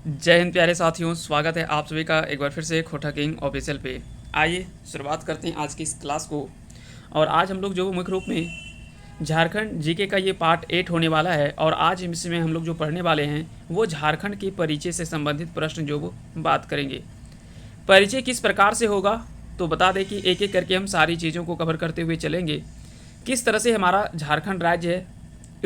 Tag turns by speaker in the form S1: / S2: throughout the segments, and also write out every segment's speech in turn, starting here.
S1: जय हिंद प्यारे साथियों, स्वागत है आप सभी का एक बार फिर से खोटा किंग ऑफिशियल पे। आइए शुरुआत करते हैं आज की इस क्लास को। और आज हम लोग जो मुख्य रूप में झारखंड जीके का ये पार्ट 8 होने वाला है। और आज इसमें हम लोग जो पढ़ने वाले हैं वो झारखंड के परिचय से संबंधित प्रश्न जो वो बात करेंगे। परिचय किस प्रकार से होगा तो बता दें कि एक एक करके हम सारी चीज़ों को कवर करते हुए चलेंगे। किस तरह से हमारा झारखंड राज्य है,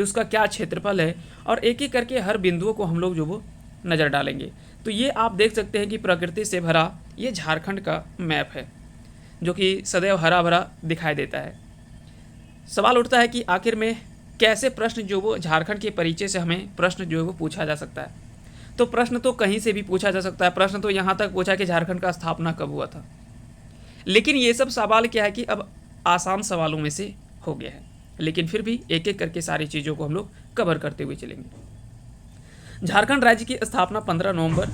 S1: उसका क्या क्षेत्रफल है, और एक एक करके हर बिंदुओं को हम लोग जो वो नज़र डालेंगे। तो ये आप देख सकते हैं कि प्रकृति से भरा ये झारखंड का मैप है जो कि सदैव हरा भरा दिखाई देता है। सवाल उठता है कि आखिर में कैसे प्रश्न जो वो झारखंड के परिचय से हमें प्रश्न जो है वो पूछा जा सकता है। तो प्रश्न तो कहीं से भी पूछा जा सकता है। प्रश्न तो यहाँ तक पूछा कि झारखंड का स्थापना कब हुआ था, लेकिन ये सब सवाल क्या है कि अब आसान सवालों में से हो गया है। लेकिन फिर भी एक एक करके सारी चीज़ों को हम लोग कवर करते हुए चलेंगे। झारखंड राज्य की स्थापना 15 नवंबर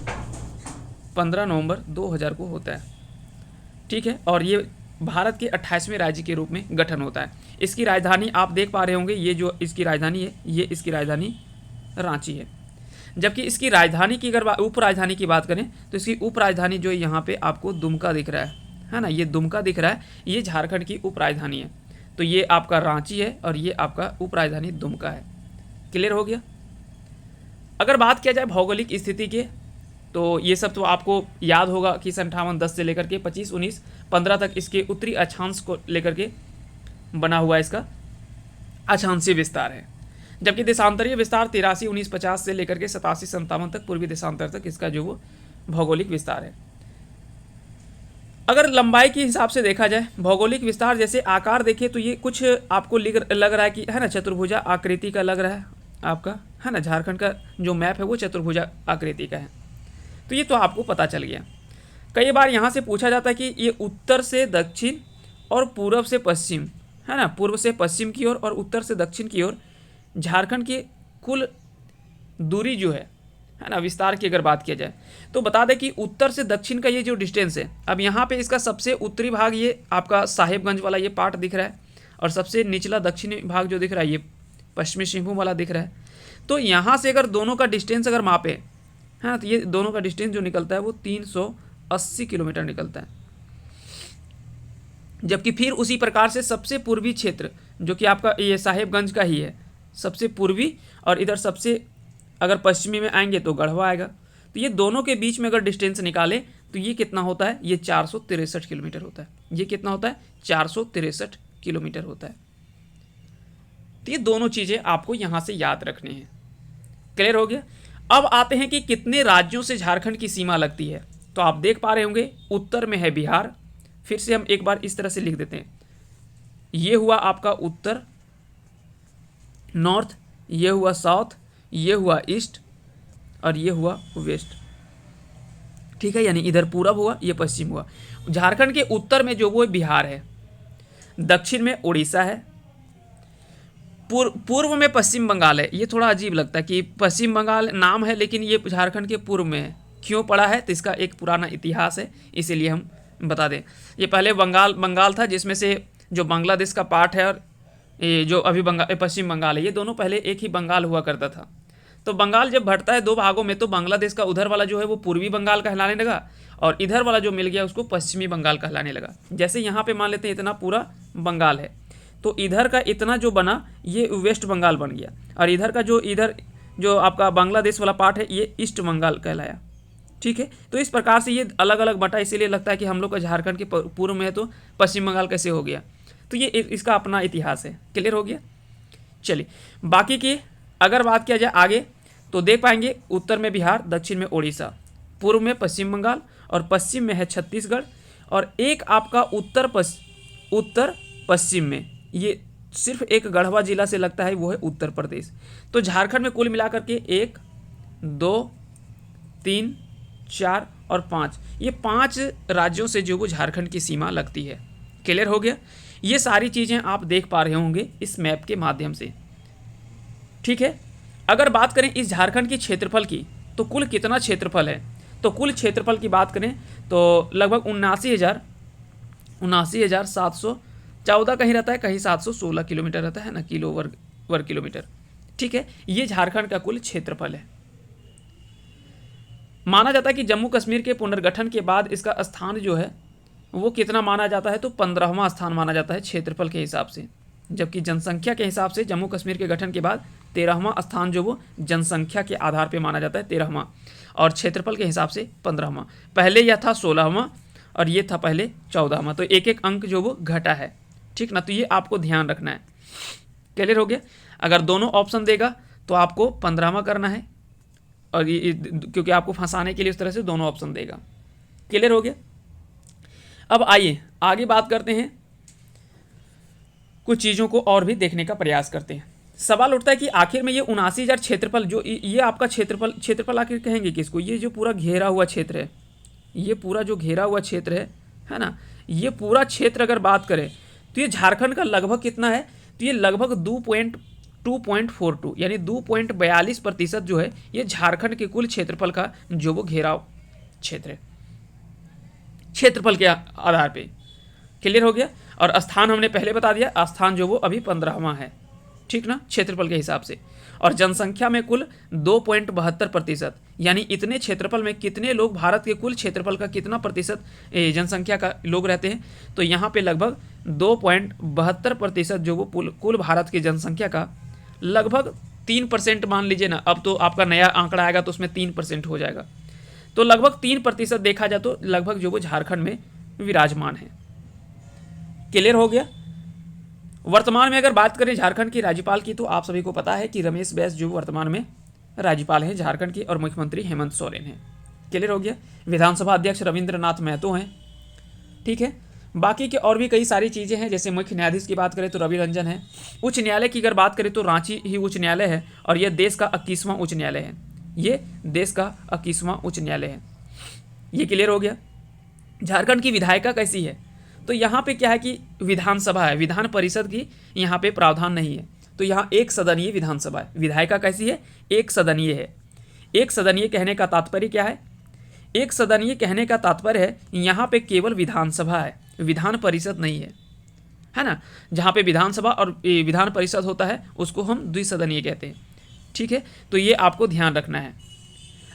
S1: 2000 को होता है, ठीक है। और ये भारत के 28वें राज्य के रूप में गठन होता है। इसकी राजधानी आप देख पा रहे होंगे, ये जो इसकी राजधानी है ये इसकी राजधानी रांची है। जबकि इसकी राजधानी की अगर उप राजधानी की बात करें तो इसकी उप राजधानी जो यहाँ पे आपको दुमका दिख रहा है ना, ये दुमका दिख रहा है, ये झारखंड की उप राजधानी है। तो ये आपका रांची है और ये आपका उप राजधानी दुमका है। क्लियर हो गया। अगर बात किया जाए भौगोलिक स्थिति के तो ये सब तो आपको याद होगा कि 58-10 से लेकर के 25-19-15 तक इसके उत्तरी अक्षांश को लेकर के बना हुआ इसका अक्षांशीय विस्तार है। जबकि देशांतरीय विस्तार 83-19-50 से लेकर के 87-57 तक पूर्वी देशांतर तक इसका जो वो भौगोलिक विस्तार है। अगर लंबाई के हिसाब से देखा जाए भौगोलिक विस्तार, जैसे आकार देखें तो ये कुछ आपको लग रहा है कि है ना, चतुर्भुजा आकृति का लग रहा है आपका, है ना। झारखंड का जो मैप है वो चतुर्भुजा आकृति का है। तो ये तो आपको पता चल गया। कई बार यहाँ से पूछा जाता है कि ये उत्तर से दक्षिण और पूर्व से पश्चिम, है ना, पूर्व से पश्चिम की ओर और उत्तर से दक्षिण की ओर झारखंड की कुल दूरी जो है ना, विस्तार की अगर बात किया जाए तो बता दें कि उत्तर से दक्षिण का ये जो डिस्टेंस है, अब यहाँ पे इसका सबसे उत्तरी भाग ये आपका साहेबगंज वाला ये पार्ट दिख रहा है और सबसे निचला दक्षिणी भाग जो दिख रहा है ये पश्चिमी सिंहभूम वाला दिख रहा है। तो यहाँ से अगर दोनों का डिस्टेंस अगर मापे, है ना, तो ये दोनों का डिस्टेंस जो निकलता है वो 380 किलोमीटर निकलता है। जबकि फिर उसी प्रकार से सबसे पूर्वी क्षेत्र जो कि आपका ये साहेबगंज का ही है सबसे पूर्वी, और इधर सबसे अगर पश्चिमी में आएंगे तो गढ़वा आएगा। तो ये दोनों के बीच में अगर डिस्टेंस निकालें तो ये कितना होता है, ये 463 किलोमीटर होता है। ये कितना होता है, 463 किलोमीटर होता है। तो ये दोनों चीज़ें आपको यहाँ से याद रखनी है। क्लियर हो गया। अब आते हैं कि कितने राज्यों से झारखंड की सीमा लगती है। तो आप देख पा रहे होंगे उत्तर में है बिहार। फिर से हम एक बार इस तरह से लिख देते हैं, ये हुआ आपका उत्तर नॉर्थ, ये हुआ साउथ, ये हुआ ईस्ट और ये हुआ वेस्ट, ठीक है। यानी इधर पूरब हुआ, ये पश्चिम हुआ। झारखंड के उत्तर में जो वो बिहार है, दक्षिण में उड़ीसा है, पूर्व में पश्चिम बंगाल है। ये थोड़ा अजीब लगता है कि पश्चिम बंगाल नाम है लेकिन ये झारखंड के पूर्व में है। क्यों पड़ा है तो इसका एक पुराना इतिहास है, इसीलिए हम बता दें। ये पहले बंगाल था जिसमें से जो बांग्लादेश का पार्ट है और ये जो अभी पश्चिम बंगाल है, ये दोनों पहले एक ही बंगाल हुआ करता था। तो बंगाल जब बढ़ता है दो भागों में तो बांग्लादेश का उधर वाला जो है वो पूर्वी बंगाल कहलाने लगा और इधर वाला जो मिल गया उसको पश्चिमी बंगाल कहलाने लगा। जैसे यहाँ पे मान लेते हैं इतना पूरा बंगाल है तो इधर का इतना जो बना ये वेस्ट बंगाल बन गया, और इधर का जो इधर जो आपका बांग्लादेश वाला पार्ट है ये ईस्ट बंगाल कहलाया, ठीक है। तो इस प्रकार से ये अलग अलग बटा, इसीलिए लगता है कि हम लोग का झारखंड के पूर्व में है तो पश्चिम बंगाल कैसे हो गया। तो ये इसका अपना इतिहास है। क्लियर हो गया। चलिए बाकी की अगर बात किया जाए आगे तो देख पाएंगे उत्तर में बिहार, दक्षिण में उड़ीसा, पूर्व में पश्चिम बंगाल और पश्चिम में है छत्तीसगढ़, और एक आपका उत्तर पश्चिम में ये सिर्फ एक गढ़वा जिला से लगता है वो है उत्तर प्रदेश। तो झारखंड में कुल मिलाकर के 1 2 3 4 और 5, ये 5 राज्यों से जो वो झारखंड की सीमा लगती है। क्लियर हो गया। ये सारी चीज़ें आप देख पा रहे होंगे इस मैप के माध्यम से, ठीक है। अगर बात करें इस झारखंड की क्षेत्रफल की तो कुल कितना क्षेत्रफल है, तो कुल क्षेत्रफल की बात करें तो लगभग 79,714 कहीं रहता है, कहीं 716 किलोमीटर रहता है ना, किलो वर्ग किलोमीटर, ठीक है। ये झारखंड का कुल क्षेत्रफल है। माना जाता है कि जम्मू कश्मीर के पुनर्गठन के बाद इसका स्थान जो है वो कितना माना जाता है, तो 15वां स्थान माना जाता है क्षेत्रफल के हिसाब से, जबकि जनसंख्या के हिसाब से जम्मू कश्मीर के गठन के बाद 13वां स्थान जो वो जनसंख्या के आधार पे माना जाता है 13वां, और क्षेत्रफल के हिसाब से 15वां। पहले यह था 16वां और ये था पहले 14वां, तो एक एक अंक जो वो घटा है, ठीक ना। तो ये आपको ध्यान रखना है। क्लियर हो गया। अगर दोनों ऑप्शन देगा तो आपको 15वां करना है, और ये क्योंकि आपको फंसाने के लिए इस तरह से दोनों ऑप्शन देगा। क्लियर हो गया। अब आइए आगे बात करते हैं, कुछ चीज़ों को और भी देखने का प्रयास करते हैं। सवाल उठता है कि आखिर में ये 79,000 क्षेत्रफल, जो ये आपका क्षेत्रफल आखिर कहेंगे किसको, ये जो पूरा घेरा हुआ क्षेत्र है, ये पूरा जो घेरा हुआ क्षेत्र है ना, ये पूरा क्षेत्र अगर बात करें तो ये झारखंड का लगभग कितना है, तो ये लगभग 2.42 यानी 2.42% जो है ये झारखंड के कुल क्षेत्रफल का जो वो घेराव क्षेत्र है, क्षेत्रफल के आधार पे। क्लियर हो गया। और स्थान हमने पहले बता दिया, स्थान जो वो अभी 15वां है, ठीक ना, क्षेत्रफल के हिसाब से। और जनसंख्या में कुल 2.72%, यानी इतने क्षेत्रफल में कितने लोग, भारत के कुल क्षेत्रफल का कितना प्रतिशत जनसंख्या का लोग रहते हैं, तो यहाँ पे लगभग 2.72% जो वो कुल भारत की जनसंख्या का लगभग 3% मान लीजिए ना। अब तो आपका नया आंकड़ा आएगा तो उसमें 3% हो जाएगा, तो लगभग 3% देखा जाए तो लगभग जो वो झारखंड में विराजमान है। क्लियर हो गया। वर्तमान में अगर बात करें झारखंड की राज्यपाल की, तो आप सभी को पता है कि रमेश बैस जो वर्तमान में राज्यपाल हैं झारखंड की, और मुख्यमंत्री हेमंत सोरेन हैं। क्लियर हो गया। विधानसभा अध्यक्ष रविंद्रनाथ महतो हैं, ठीक है। बाकी के और भी कई सारी चीज़ें हैं, जैसे मुख्य न्यायाधीश की बात करें तो रवि रंजन है। उच्च न्यायालय की अगर बात करें तो रांची ही उच्च न्यायालय है, और यह देश का 21वां उच्च न्यायालय है, ये देश का 21वां उच्च न्यायालय है। ये क्लियर हो गया। झारखंड की विधायिका कैसी है, तो यहाँ पे क्या है कि विधानसभा है, विधान परिषद की यहाँ पे प्रावधान नहीं है, तो यहाँ एक सदनीय विधानसभा है। विधायिका कैसी है, एक सदनीय है। एक सदनीय कहने का तात्पर्य क्या है, एक सदनीय कहने का तात्पर्य है यहाँ पे केवल विधानसभा है, विधान परिषद नहीं है ना। जहाँ पे विधानसभा और विधान परिषद होता है उसको हम द्विसदनीय कहते हैं, ठीक है। तो ये आपको ध्यान रखना है।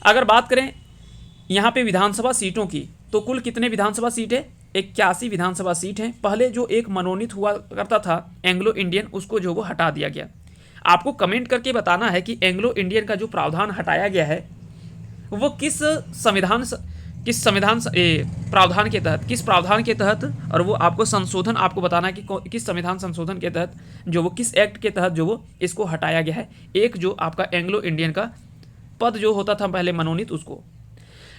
S1: अगर बात करें यहाँ पे विधानसभा सीटों की, तो कुल कितने विधानसभा सीट है, 81 विधानसभा सीट हैं। पहले जो एक मनोनीत हुआ करता था एंग्लो इंडियन, उसको जो वो हटा दिया गया। आपको कमेंट करके बताना है कि एंग्लो इंडियन का जो प्रावधान हटाया गया है वो किस प्रावधान के तहत, किस प्रावधान के तहत, और वो आपको संशोधन आपको बताना है कि किस संविधान संशोधन के तहत जो वो, किस एक्ट के तहत जो वो इसको हटाया गया है। एक जो आपका एंग्लो इंडियन का पद जो होता था पहले मनोनीत, उसको।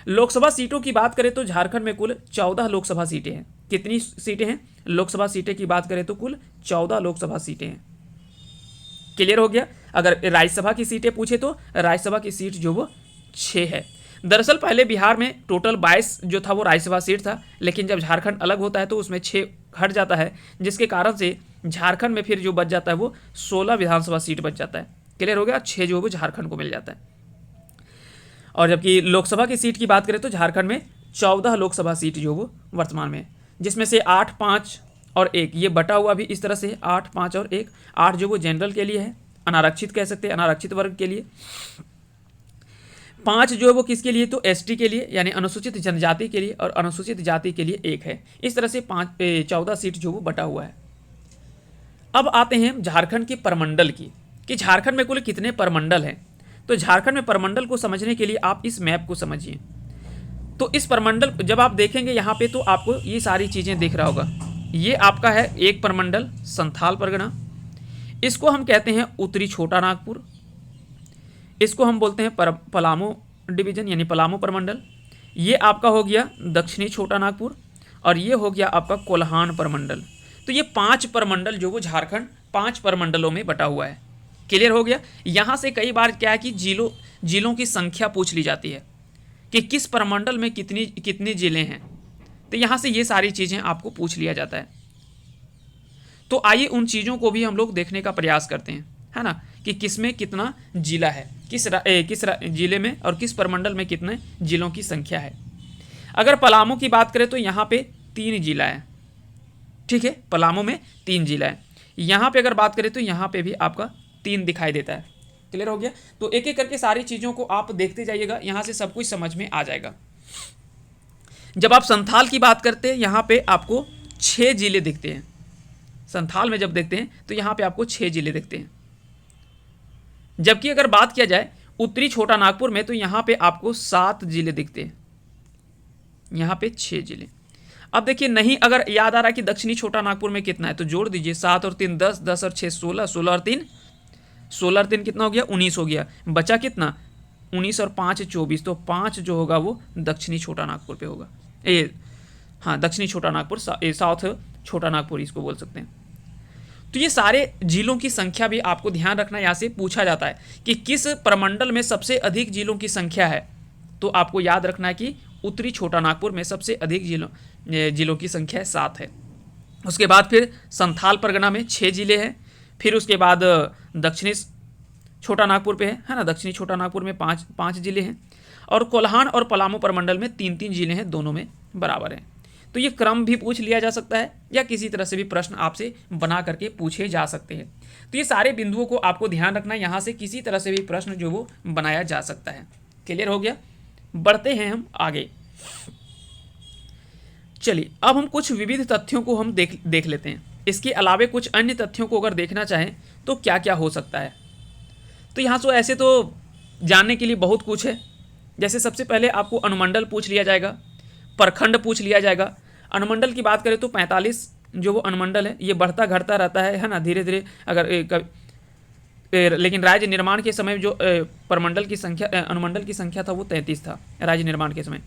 S1: लोकसभा सीटों की बात करें तो झारखंड में कुल 14 लोकसभा सीटें हैं। कितनी सीटें हैं, लोकसभा सीटें की बात करें तो कुल 14 लोकसभा सीटें हैं। क्लियर हो गया। अगर राज्यसभा की सीटें पूछे तो राज्यसभा की सीट जो वो 6 है। दरअसल पहले बिहार में टोटल 22 जो था वो राज्यसभा सीट था, लेकिन जब झारखंड अलग होता है तो उसमें 6 हट जाता है, जिसके कारण से झारखंड में फिर जो बच जाता है वो 16 विधानसभा सीट बच जाता है। क्लियर हो गया। 6 जो वो झारखंड को मिल जाता है। और जबकि लोकसभा की सीट की बात करें तो झारखंड में 14 लोकसभा सीट जो वो वर्तमान में, जिसमें से 8, 5 और 1 ये बटा हुआ भी इस तरह से 8, 5 और 1। 8 जो वो जनरल के लिए है, अनारक्षित कह सकते हैं, अनारक्षित वर्ग के लिए। 5 जो है वो किसके लिए, तो एसटी के लिए, यानी अनुसूचित जनजाति के लिए, और अनुसूचित जाति के लिए 1 है। इस तरह से 14 सीट जो वो बटा हुआ है। अब आते हैं झारखंड के परमंडल की, कि झारखंड में कुल कितने परमंडल हैं। तो झारखंड में परमंडल को समझने के लिए आप इस मैप को समझिए। तो इस परमंडल जब आप देखेंगे यहाँ पे, तो आपको ये सारी चीज़ें दिख रहा होगा। ये आपका है एक परमंडल संथाल परगना, इसको हम कहते हैं उत्तरी छोटा नागपुर, इसको हम बोलते हैं पलामू डिवीजन यानी पलामू परमंडल। ये आपका हो गया दक्षिणी छोटा नागपुर, और ये हो गया आपका कोल्हान परमंडल। तो ये 5 परमंडल जो वो झारखंड 5 परमंडलों में बटा हुआ है। क्लियर हो गया। यहाँ से कई बार क्या है कि जिलों की संख्या पूछ ली जाती है कि किस परमंडल में कितनी जिले हैं, तो यहाँ से ये सारी चीज़ें आपको पूछ लिया जाता है। तो आइए उन चीज़ों को भी हम लोग देखने का प्रयास करते हैं, है ना, कि किस में कितना जिला है, किस जिले में और किस परमंडल में कितने जिलों की संख्या है। अगर पलामू की बात करें तो यहाँ पे 3 जिला है, ठीक है, पलामू में 3 जिला है। यहाँ पे अगर बात करें तो यहाँ पे भी आपका 3 दिखाई देता है, क्लियर हो गया। तो एक एक करके सारी चीज़ों को आप देखते जाइएगा, यहाँ से सब कुछ समझ में आ जाएगा। जब आप संथाल की बात करते हैं, यहाँ पे आपको 6 जिले दिखते हैं। संथाल में जब देखते हैं तो यहाँ पे आपको 6 जिले दिखते हैं। जबकि अगर बात किया जाए उत्तरी छोटा नागपुर में, तो यहाँ पे आपको 7 जिले दिखते हैं, यहाँ पे 6 जिले। अब देखिए, नहीं अगर याद आ रहा है कि दक्षिणी छोटा नागपुर में कितना है, तो जोड़ दीजिए, 7 और 3 10, 10 और 6 16, 16 और 3 16 और 3 कितना हो गया, 19 हो गया। बचा कितना, 19 और 5 24, तो 5 जो होगा वो दक्षिणी छोटा नागपुर पे होगा। हाँ, दक्षिणी छोटा नागपुर, साउथ छोटा नागपुर इसको बोल सकते हैं। तो ये सारे जिलों की संख्या भी आपको ध्यान रखना, यहाँ से पूछा जाता है कि किस प्रमंडल में सबसे अधिक जिलों की संख्या है, तो आपको याद रखना है कि उत्तरी छोटा नागपुर में सबसे अधिक जिलों की संख्या 7 है। उसके बाद फिर संथाल परगना में 6 जिले हैं। फिर उसके बाद दक्षिणी छोटा नागपुर पे है ना, दक्षिणी छोटा नागपुर में 5 जिले हैं। और कोल्हान और पलामू प्रमंडल में 3 जिले हैं, दोनों में बराबर हैं। तो ये क्रम भी पूछ लिया जा सकता है, या किसी तरह से भी प्रश्न आपसे बना करके पूछे जा सकते हैं। तो ये सारे बिंदुओं को आपको ध्यान रखना है, यहाँ से किसी तरह से भी प्रश्न जो वो बनाया जा सकता है। क्लियर हो गया। बढ़ते हैं हम आगे। चलिए, अब हम कुछ विविध तथ्यों को हम देख लेते हैं। इसके अलावे कुछ अन्य तथ्यों को अगर देखना चाहें तो क्या क्या हो सकता है। तो यहाँ से ऐसे तो जानने के लिए बहुत कुछ है। जैसे सबसे पहले आपको अनुमंडल पूछ लिया जाएगा, प्रखंड पूछ लिया जाएगा। अनुमंडल की बात करें तो 45 जो वो अनुमंडल है, ये बढ़ता घटता रहता है ना, धीरे धीरे। अगर लेकिन राज्य निर्माण के समय जो प्रमंडल की संख्या, अनुमंडल की संख्या था वो 33 था राज्य निर्माण के समय।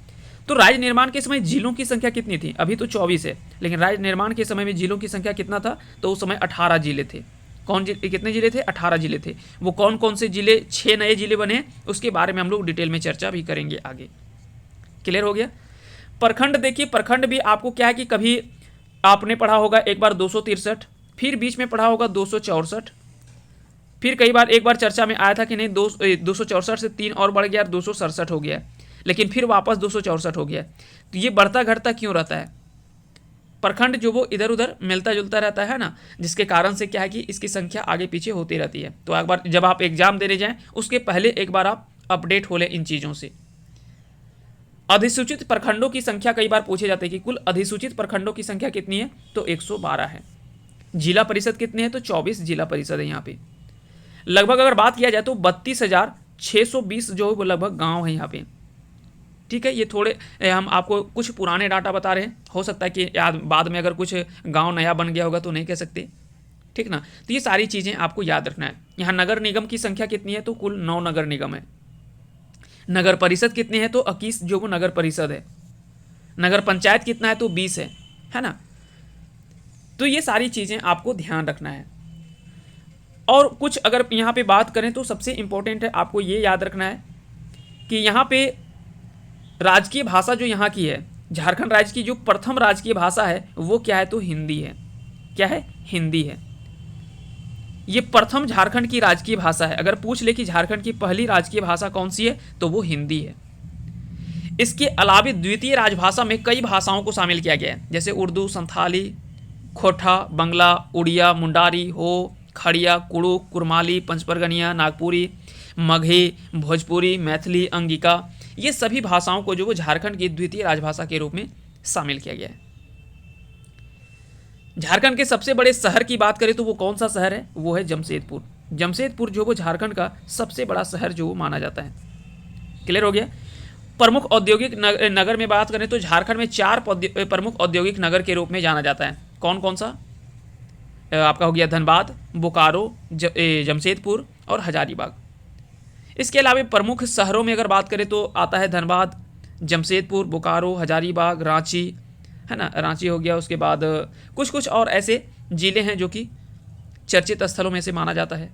S1: तो राज्य निर्माण के समय जिलों की संख्या कितनी थी, अभी तो 24 है, लेकिन राज्य निर्माण के समय में जिलों की संख्या कितना था, तो उस समय 18 जिले थे। कितने जिले थे, 18 जिले थे। वो कौन कौन से जिले, 6 नए जिले बने, उसके बारे में हम लोग डिटेल में चर्चा भी करेंगे आगे। क्लियर हो गया। प्रखंड देखिए, प्रखंड भी आपको क्या है कि कभी आपने पढ़ा होगा एक बार 263, फिर बीच में पढ़ा होगा 264, फिर कई बार एक बार चर्चा में आया था कि नहीं 264 से 3 और बढ़ गया, 267 हो गया, लेकिन फिर वापस 264 हो गया। तो ये बढ़ता घटता क्यों रहता है, प्रखंड जो वो इधर उधर मिलता जुलता रहता है ना, जिसके कारण से क्या है कि इसकी संख्या आगे पीछे होती रहती है। तो एक बार जब आप एग्जाम देने जाएं उसके पहले एक बार आप अपडेट हो लें इन चीज़ों से। अधिसूचित प्रखंडों की संख्या कई बार पूछे जाते हैं कि कुल अधिसूचित प्रखंडों की संख्या कितनी है, तो 112 है। जिला परिषद कितने हैं, तो 24 जिला परिषद है यहाँ पे। लगभग अगर बात किया जाए तो 32,620 जो है वो लगभग गाँव है यहाँ पे। ठीक है, ये थोड़े हम आपको कुछ पुराने डाटा बता रहे हैं, हो सकता है कि याद बाद में अगर कुछ गांव नया बन गया होगा तो नहीं कह सकते, ठीक ना। तो ये सारी चीज़ें आपको याद रखना है। यहाँ नगर निगम की संख्या कितनी है, तो कुल 9 नगर निगम है। नगर परिषद कितने हैं, तो 21 जो वो नगर परिषद है। नगर पंचायत कितना है, तो 20 है ना। तो ये सारी चीज़ें आपको ध्यान रखना है। और कुछ अगर यहाँ पे बात करें तो सबसे इंपॉर्टेंट है, आपको ये याद रखना है कि यहाँ पे राजकीय भाषा जो यहाँ की है, झारखंड राज्य की जो प्रथम राजकीय भाषा है वो क्या है, तो हिंदी है। क्या है, हिंदी है। ये प्रथम झारखंड की राजकीय भाषा है। अगर पूछ ले कि झारखंड की पहली राजकीय भाषा कौन सी है, तो वो हिंदी है। इसके अलावा द्वितीय राजभाषा में कई भाषाओं को शामिल किया गया है, जैसे उर्दू, संथाली, खोटा, बंगला, उड़िया, मुंडारी, हो, खड़िया, कुड़ुक, कुरमाली, पंचपरगनिया, नागपुरी, मगही, भोजपुरी, मैथिली, अंगिका, ये सभी भाषाओं को जो वो झारखंड की द्वितीय राजभाषा के रूप में शामिल किया गया है। झारखंड के सबसे बड़े शहर की बात करें तो वो कौन सा शहर है, वो है जमशेदपुर। जमशेदपुर जो वो झारखंड का सबसे बड़ा शहर जो वो माना जाता है। क्लियर हो गया। प्रमुख औद्योगिक नगर में बात करें तो झारखंड में 4 प्रमुख औद्योगिक नगर के रूप में जाना जाता है। कौन कौन सा, आपका हो गया धनबाद, बोकारो, जमशेदपुर और हजारीबाग। इसके अलावा प्रमुख शहरों में अगर बात करें तो आता है धनबाद, जमशेदपुर, बोकारो, हजारीबाग, रांची, है ना, रांची हो गया। उसके बाद कुछ कुछ और ऐसे जिले हैं जो कि चर्चित स्थलों में से माना जाता है।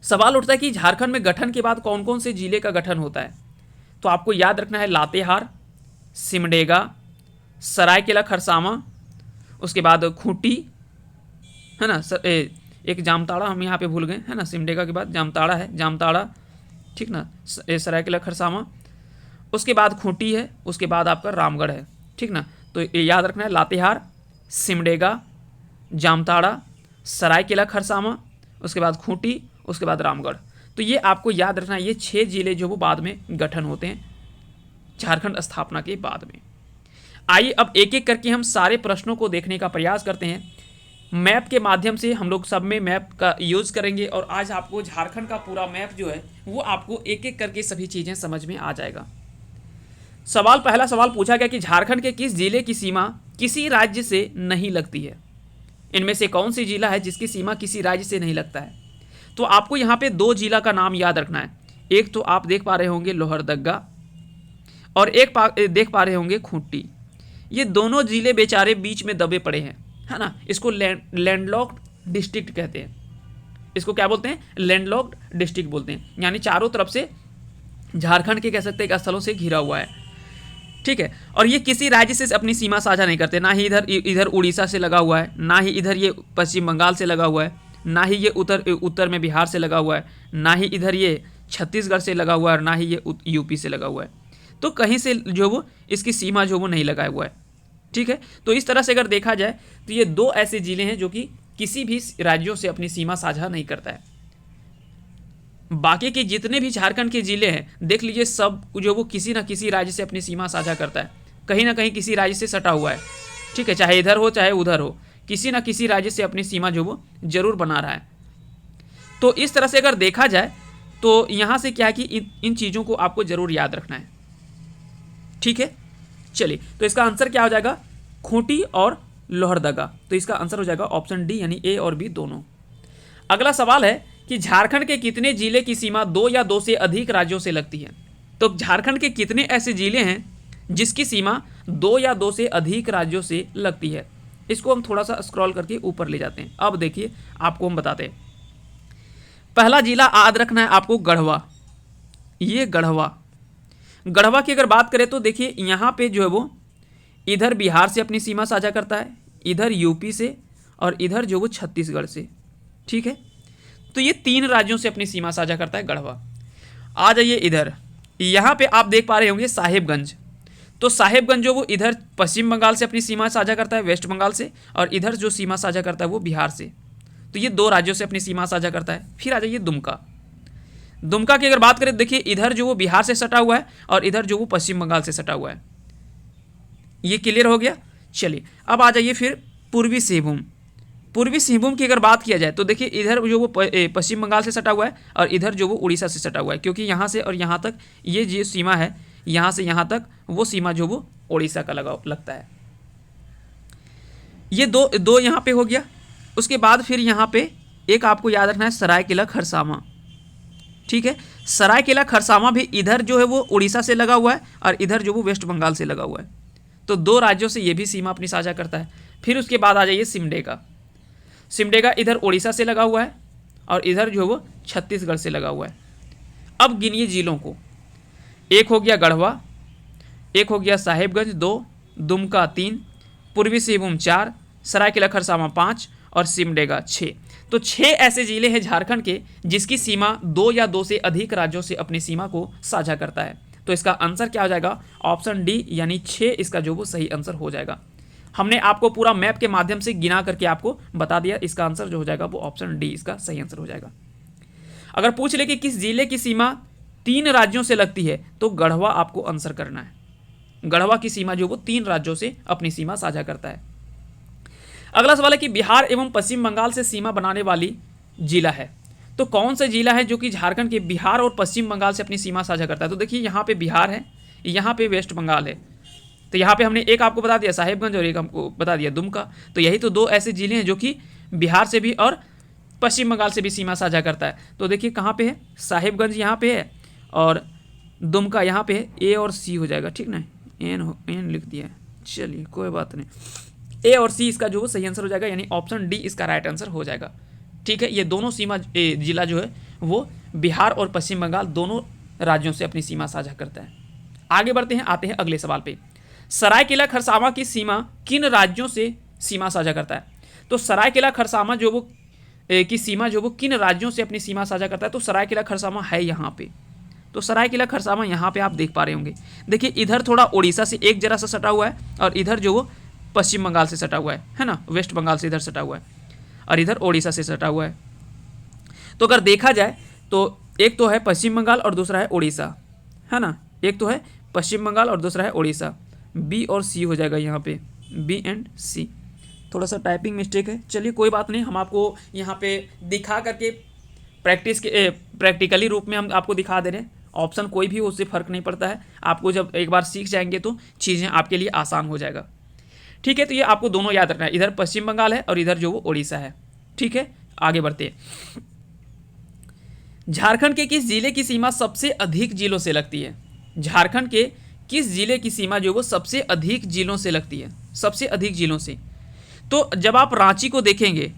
S1: सवाल उठता है कि झारखंड में गठन के बाद कौन कौन से जिले का गठन होता है, तो आपको याद रखना है लातेहार, सिमडेगा, सरायकेला खरसावां, उसके बाद खूंटी, है ना, एक जामताड़ा हम यहाँ पे भूल गए, है ना, सिमडेगा के बाद जामताड़ा है, जामताड़ा, ठीक ना, सरायकेला खरसावां, उसके बाद खूंटी है, उसके बाद आपका रामगढ़ है, ठीक ना। तो ये याद रखना है लातेहार, सिमडेगा, जामताड़ा, सरायकेला खरसावां, उसके बाद खूंटी, उसके बाद रामगढ़। तो ये आपको याद रखना, ये 6 जिले जो वो बाद में गठन होते हैं झारखंड स्थापना के बाद में। आइए अब एक एक करके हम सारे प्रश्नों को देखने का प्रयास करते हैं। मैप के माध्यम से हम लोग सब में मैप का यूज करेंगे और आज आपको झारखंड का पूरा मैप जो है वो आपको एक एक करके सभी चीज़ें समझ में आ जाएगा। पहला सवाल पूछा गया कि झारखंड के किस जिले की सीमा किसी राज्य से नहीं लगती है। इनमें से कौन सी जिला है जिसकी सीमा किसी राज्य से नहीं लगता है। तो आपको यहाँ पे 2 जिला का नाम याद रखना है। एक तो आप देख पा रहे होंगे लोहरदग्गा और एक देख पा रहे होंगे खूंटी। ये दोनों जिले बेचारे बीच में दबे पड़े हैं, है ना। इसको लैंडलॉक्ड डिस्ट्रिक्ट कहते हैं। इसको क्या बोलते हैं? लैंडलॉक्ड डिस्ट्रिक्ट बोलते हैं। यानी चारों तरफ से झारखंड के कह सकते हैं स्थलों से घिरा हुआ है, ठीक है। और ये किसी राज्य से अपनी सीमा साझा नहीं करते, ना ही इधर उड़ीसा से लगा हुआ है, ना ही इधर ये पश्चिम बंगाल से लगा हुआ है, ना ही ये उत्तर में बिहार से लगा हुआ है, ना ही इधर ये छत्तीसगढ़ से लगा हुआ है, और ना ही ये यूपी से लगा हुआ है। तो कहीं से जो वो इसकी सीमा जो वो नहीं लगाया हुआ है, ठीक है। तो इस तरह से अगर देखा जाए तो ये 2 ऐसे जिले हैं जो कि किसी भी राज्यों से अपनी सीमा साझा नहीं करता है। बाकी के जितने भी झारखंड के जिले हैं देख लीजिए, सब जो वो किसी ना किसी राज्य से अपनी सीमा साझा करता है, कहीं ना कहीं किसी राज्य से सटा हुआ है, ठीक है। चाहे इधर हो चाहे उधर हो, किसी ना किसी राज्य से अपनी सीमा जो वो जरूर बना रहा है। तो इस तरह से अगर देखा जाए तो यहाँ से क्या है कि इन चीज़ों को आपको जरूर याद रखना है, ठीक है। चलिए, तो इसका आंसर क्या हो जाएगा? खूंटी और लोहरदगा। तो इसका आंसर हो जाएगा ऑप्शन डी, यानी ए और बी दोनों। अगला सवाल है कि झारखंड के कितने जिले की सीमा 2 या 2 से अधिक राज्यों से लगती है। तो झारखंड के कितने ऐसे जिले हैं जिसकी सीमा 2 या 2 से अधिक राज्यों से लगती है। इसको हम थोड़ा सा स्क्रॉल करके ऊपर ले जाते हैं। अब देखिए आपको हम बताते हैं। पहला जिला याद रखना है आपको, गढ़वा। ये गढ़वा की अगर बात करें तो देखिए यहाँ पे जो है वो इधर बिहार से अपनी सीमा साझा करता है, इधर यूपी से, और इधर जो वो छत्तीसगढ़ से, ठीक है। तो ये 3 राज्यों से अपनी सीमा साझा करता है गढ़वा। आ जाइए इधर, यहाँ पे आप देख पा रहे होंगे साहेबगंज। तो साहेबगंज जो वो इधर पश्चिम बंगाल से अपनी सीमा साझा करता है, वेस्ट बंगाल से, और इधर जो सीमा साझा करता है वो बिहार से। तो ये 2 राज्यों से अपनी सीमा साझा करता है। फिर आ जाइए दुमका की अगर बात करें, देखिए इधर जो वो बिहार से सटा हुआ है और इधर जो वो पश्चिम बंगाल से सटा हुआ है। ये क्लियर हो गया। चलिए अब आ जाइए फिर पूर्वी सिंहभूम की अगर बात किया जाए तो देखिए इधर जो वो पश्चिम बंगाल से सटा हुआ है और इधर जो वो उड़ीसा से सटा हुआ है, क्योंकि यहाँ से और यहाँ तक ये जो सीमा है, यहाँ से यहाँ तक वो सीमा जो वो उड़ीसा का लगता है। ये दो यहाँ पे हो गया। उसके बाद फिर यहाँ पे एक आपको याद रखना है सरायकेला खरसावां, ठीक है। सरायकेला खरसावां भी इधर जो है वो उड़ीसा से लगा हुआ है और इधर जो वो वेस्ट बंगाल से लगा हुआ है। तो 2 राज्यों से ये भी सीमा अपनी साझा करता है। फिर उसके बाद आ जाइए सिमडेगा इधर उड़ीसा से लगा हुआ है और इधर जो वो छत्तीसगढ़ से लगा हुआ है। अब गिनिए जिलों को, एक हो गया गढ़वा, एक हो गया साहेबगंज 2, दुमका 3, पूर्वी सिंहभूम 4, सरायकेला खरसावां 5 और सिमडेगा 6। तो 6 ऐसे जिले हैं झारखंड के जिसकी सीमा 2 या 2 से अधिक राज्यों से अपनी सीमा को साझा करता है। तो इसका आंसर क्या हो जाएगा? ऑप्शन डी, यानी 6 इसका जो वो सही आंसर हो जाएगा। हमने आपको पूरा मैप के माध्यम से गिना करके आपको बता दिया, इसका आंसर जो हो जाएगा वो ऑप्शन डी इसका सही आंसर हो जाएगा। अगर पूछ ले कि किस जिले की सीमा 3 राज्यों से लगती है तो गढ़वा आपको आंसर करना है। गढ़वा की सीमा जो वो 3 राज्यों से अपनी सीमा साझा करता है। अगला सवाल है कि बिहार एवं पश्चिम बंगाल से सीमा बनाने वाली जिला है। तो कौन सा जिला है जो कि झारखंड के बिहार और पश्चिम बंगाल से अपनी सीमा साझा करता है? तो देखिए यहाँ पे बिहार है, यहाँ पे वेस्ट बंगाल है। तो यहाँ पे हमने एक आपको बता दिया साहेबगंज और एक हमको बता दिया दुमका। तो यही तो 2 ऐसे जिले हैं जो कि बिहार से भी और पश्चिम बंगाल से भी सीमा साझा करता है। तो देखिए कहाँ पे है, साहेबगंज यहाँ पे है और दुमका यहाँ पे है। ए और सी हो जाएगा, ठीक ना, एन लिख दिया है, चलिए कोई बात नहीं। ए और सी इसका जो वो सही आंसर हो जाएगा, यानी ऑप्शन डी इसका राइट आंसर हो जाएगा, ठीक है। ये दोनों सीमा जिला जो है वो बिहार और पश्चिम बंगाल दोनों राज्यों से अपनी सीमा साझा करता है। आगे बढ़ते हैं, आते हैं अगले सवाल पे। सरायकेला खरसावां की सीमा किन राज्यों से सीमा साझा करता है? तो सरायकेला खरसावां जो वो की सीमा जो वो किन राज्यों से अपनी सीमा साझा करता है? तो सरायकेला खरसावां है यहाँ पे। तो सरायकेला खरसावां यहाँ पे आप देख पा रहे होंगे। देखिए इधर थोड़ा उड़ीसा से एक जरा सा सटा हुआ है और इधर जो वो पश्चिम बंगाल से सटा हुआ है ना, वेस्ट बंगाल से इधर सटा हुआ है और इधर ओडिशा से सटा हुआ है। तो अगर देखा जाए तो एक तो है पश्चिम बंगाल और दूसरा है उड़ीसा, है ना। एक तो है पश्चिम बंगाल और दूसरा है उड़ीसा। बी और सी हो जाएगा यहाँ पे, बी एंड सी। थोड़ा सा टाइपिंग मिस्टेक है, चलिए कोई बात नहीं, हम आपको यहाँ पे दिखा करके प्रैक्टिकली रूप में हम आपको दिखा दे रहे हैं। ऑप्शन कोई भी हो उससे फ़र्क नहीं पड़ता है, आपको जब एक बार सीख जाएंगे तो चीज़ें आपके लिए आसान हो जाएगा। ठीक है, तो ये आपको दोनों याद रखना है, इधर पश्चिम बंगाल है और इधर जो वो उड़ीसा है। ठीक है, आगे बढ़ते हैं। झारखंड के किस जिले की सीमा सबसे अधिक जिलों से लगती है? झारखंड के किस जिले की सीमा जो वो सबसे अधिक जिलों से लगती है? सबसे अधिक जिलों से। तो जब आप रांची को देखेंगे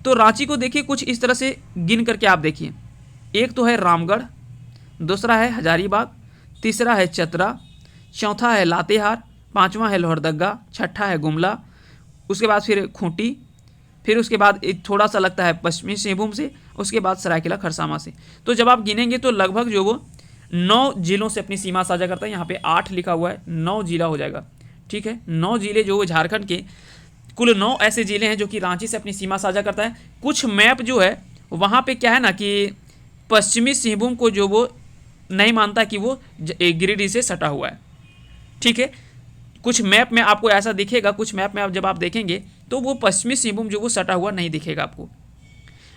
S1: तो रांची को देखिए कुछ इस तरह से गिन करके आप देखिए, एक तो है रामगढ़, दूसरा है हजारीबाग, तीसरा है चतरा, चौथा है लातेहार, पांचवा है लोहरदगा, छठा है गुमला, उसके बाद फिर खूंटी, फिर उसके बाद थोड़ा सा लगता है पश्चिमी सिंहभूम से, उसके बाद सरायकेला खरसावां से। तो जब आप गिनेंगे तो लगभग जो वो 9 जिलों से अपनी सीमा साझा करता है। यहाँ पे 8 लिखा हुआ है, 9 जिला हो जाएगा। ठीक है, 9 जिले जो झारखंड के, कुल 9 ऐसे जिले हैं जो कि रांची से अपनी सीमा साझा करता है। कुछ मैप जो है वहाँ पे क्या है ना कि पश्चिमी सिंहभूम को जो वो नहीं मानता कि वो गिरिडीह से सटा हुआ है। ठीक है, कुछ मैप में आपको ऐसा दिखेगा, कुछ मैप में आप जब आप देखेंगे तो वो पश्चिमी सिंहभूम जो वो सटा हुआ नहीं दिखेगा आपको।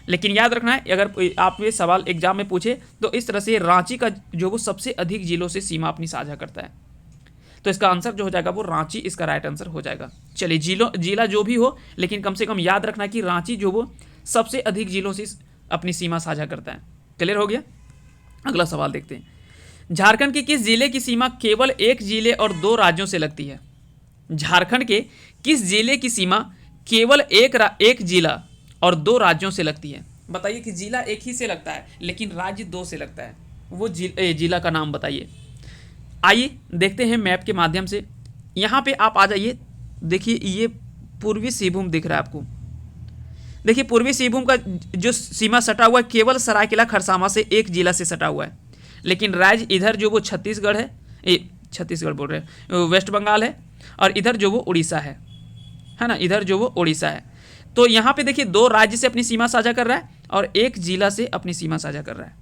S1: लेकिन याद रखना है, अगर आप ये सवाल एग्जाम में पूछे तो इस तरह से रांची का जो वो सबसे अधिक जिलों से सीमा अपनी साझा करता है। तो इसका आंसर जो हो जाएगा वो रांची इसका राइट आंसर हो जाएगा। चलिए, जिला जो भी हो, लेकिन कम से कम याद रखना कि रांची जो वो सबसे अधिक जिलों से अपनी सीमा साझा करता है। क्लियर हो गया? अगला सवाल देखते हैं। झारखंड के किस जिले की सीमा केवल एक जिले और 2 राज्यों से लगती है? झारखंड के किस जिले की सीमा केवल एक जिला और 2 राज्यों से लगती है? बताइए कि जिला एक ही से लगता है लेकिन राज्य 2 से लगता है, वो जिला का नाम बताइए। आइए देखते हैं मैप के माध्यम से। यहाँ पे आप आ जाइए, देखिए ये पूर्वी सिंहभूम दिख रहा है आपको। देखिए पूर्वी सिंहभूम का जो सीमा सटा हुआ है केवल सरायकेला खरसावां से एक जिला से सटा हुआ है, लेकिन राज्य इधर जो वो छत्तीसगढ़ है, छत्तीसगढ़ बोल रहे हैं, वेस्ट बंगाल है, और इधर जो वो उड़ीसा है ना, इधर जो वो उड़ीसा है। तो यहाँ पे देखिए 2 राज्य से अपनी सीमा साझा कर रहा है और एक जिला से अपनी सीमा साझा कर रहा है।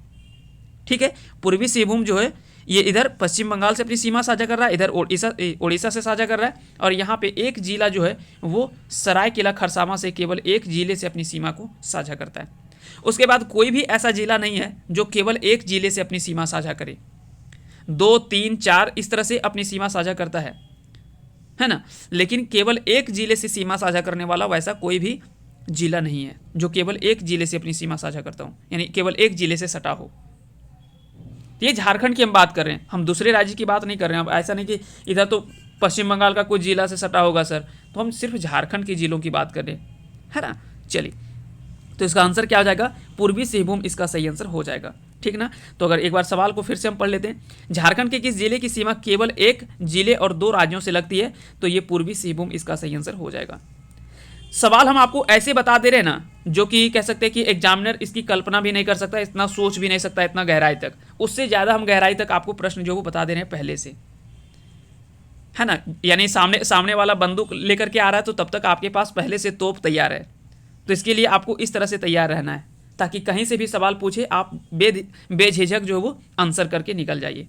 S1: ठीक है, पूर्वी सिंहभूम जो है ये इधर पश्चिम बंगाल से अपनी सीमा साझा कर रहा है, इधर उड़ीसा से साझा कर रहा है, और यहाँ पे एक जिला जो है वो सरायकेला खरसावां से केवल एक जिले से अपनी सीमा को साझा करता है। उसके बाद कोई भी ऐसा जिला नहीं है जो केवल एक जिले से अपनी सीमा साझा करे, 2, 3, 4 इस तरह से अपनी सीमा साझा करता है ना। लेकिन केवल एक जिले से सीमा साझा करने वाला वैसा कोई भी जिला नहीं है जो केवल एक जिले से अपनी सीमा साझा करता हूँ, यानी केवल एक जिले से सटा हो। ये झारखंड की हम बात कर रहे हैं, हम दूसरे राज्य की बात नहीं कर रहे हैं। अब ऐसा नहीं कि इधर तो पश्चिम बंगाल का कोई जिला से सटा होगा सर, तो हम सिर्फ झारखंड के जिलों की बात कर रहे हैं, है ना। चलिए, तो इसका आंसर क्या हो जाएगा? पूर्वी सिंहभूम इसका सही आंसर हो जाएगा। ठीक ना। तो अगर एक बार सवाल को फिर से हम पढ़ लेते हैं, झारखंड के किस जिले की सीमा केवल एक जिले और 2 राज्यों से लगती है? तो ये पूर्वी सिंहभूम इसका सही आंसर हो जाएगा। सवाल हम आपको ऐसे बता दे रहे हैं ना, जो कि कह सकते हैं कि एग्जामिनर इसकी कल्पना भी नहीं कर सकता, इतना सोच भी नहीं सकता, इतना गहराई तक, उससे ज़्यादा हम गहराई तक आपको प्रश्न जो वो बता दे रहे हैं पहले से, है ना। यानी सामने वाला बंदूक लेकर के आ रहा है तो तब तक आपके पास पहले से तोप तैयार है। तो इसके लिए आपको इस तरह से तैयार रहना है ताकि कहीं से भी सवाल पूछे आप बेझिझक जो वो आंसर करके निकल जाइए।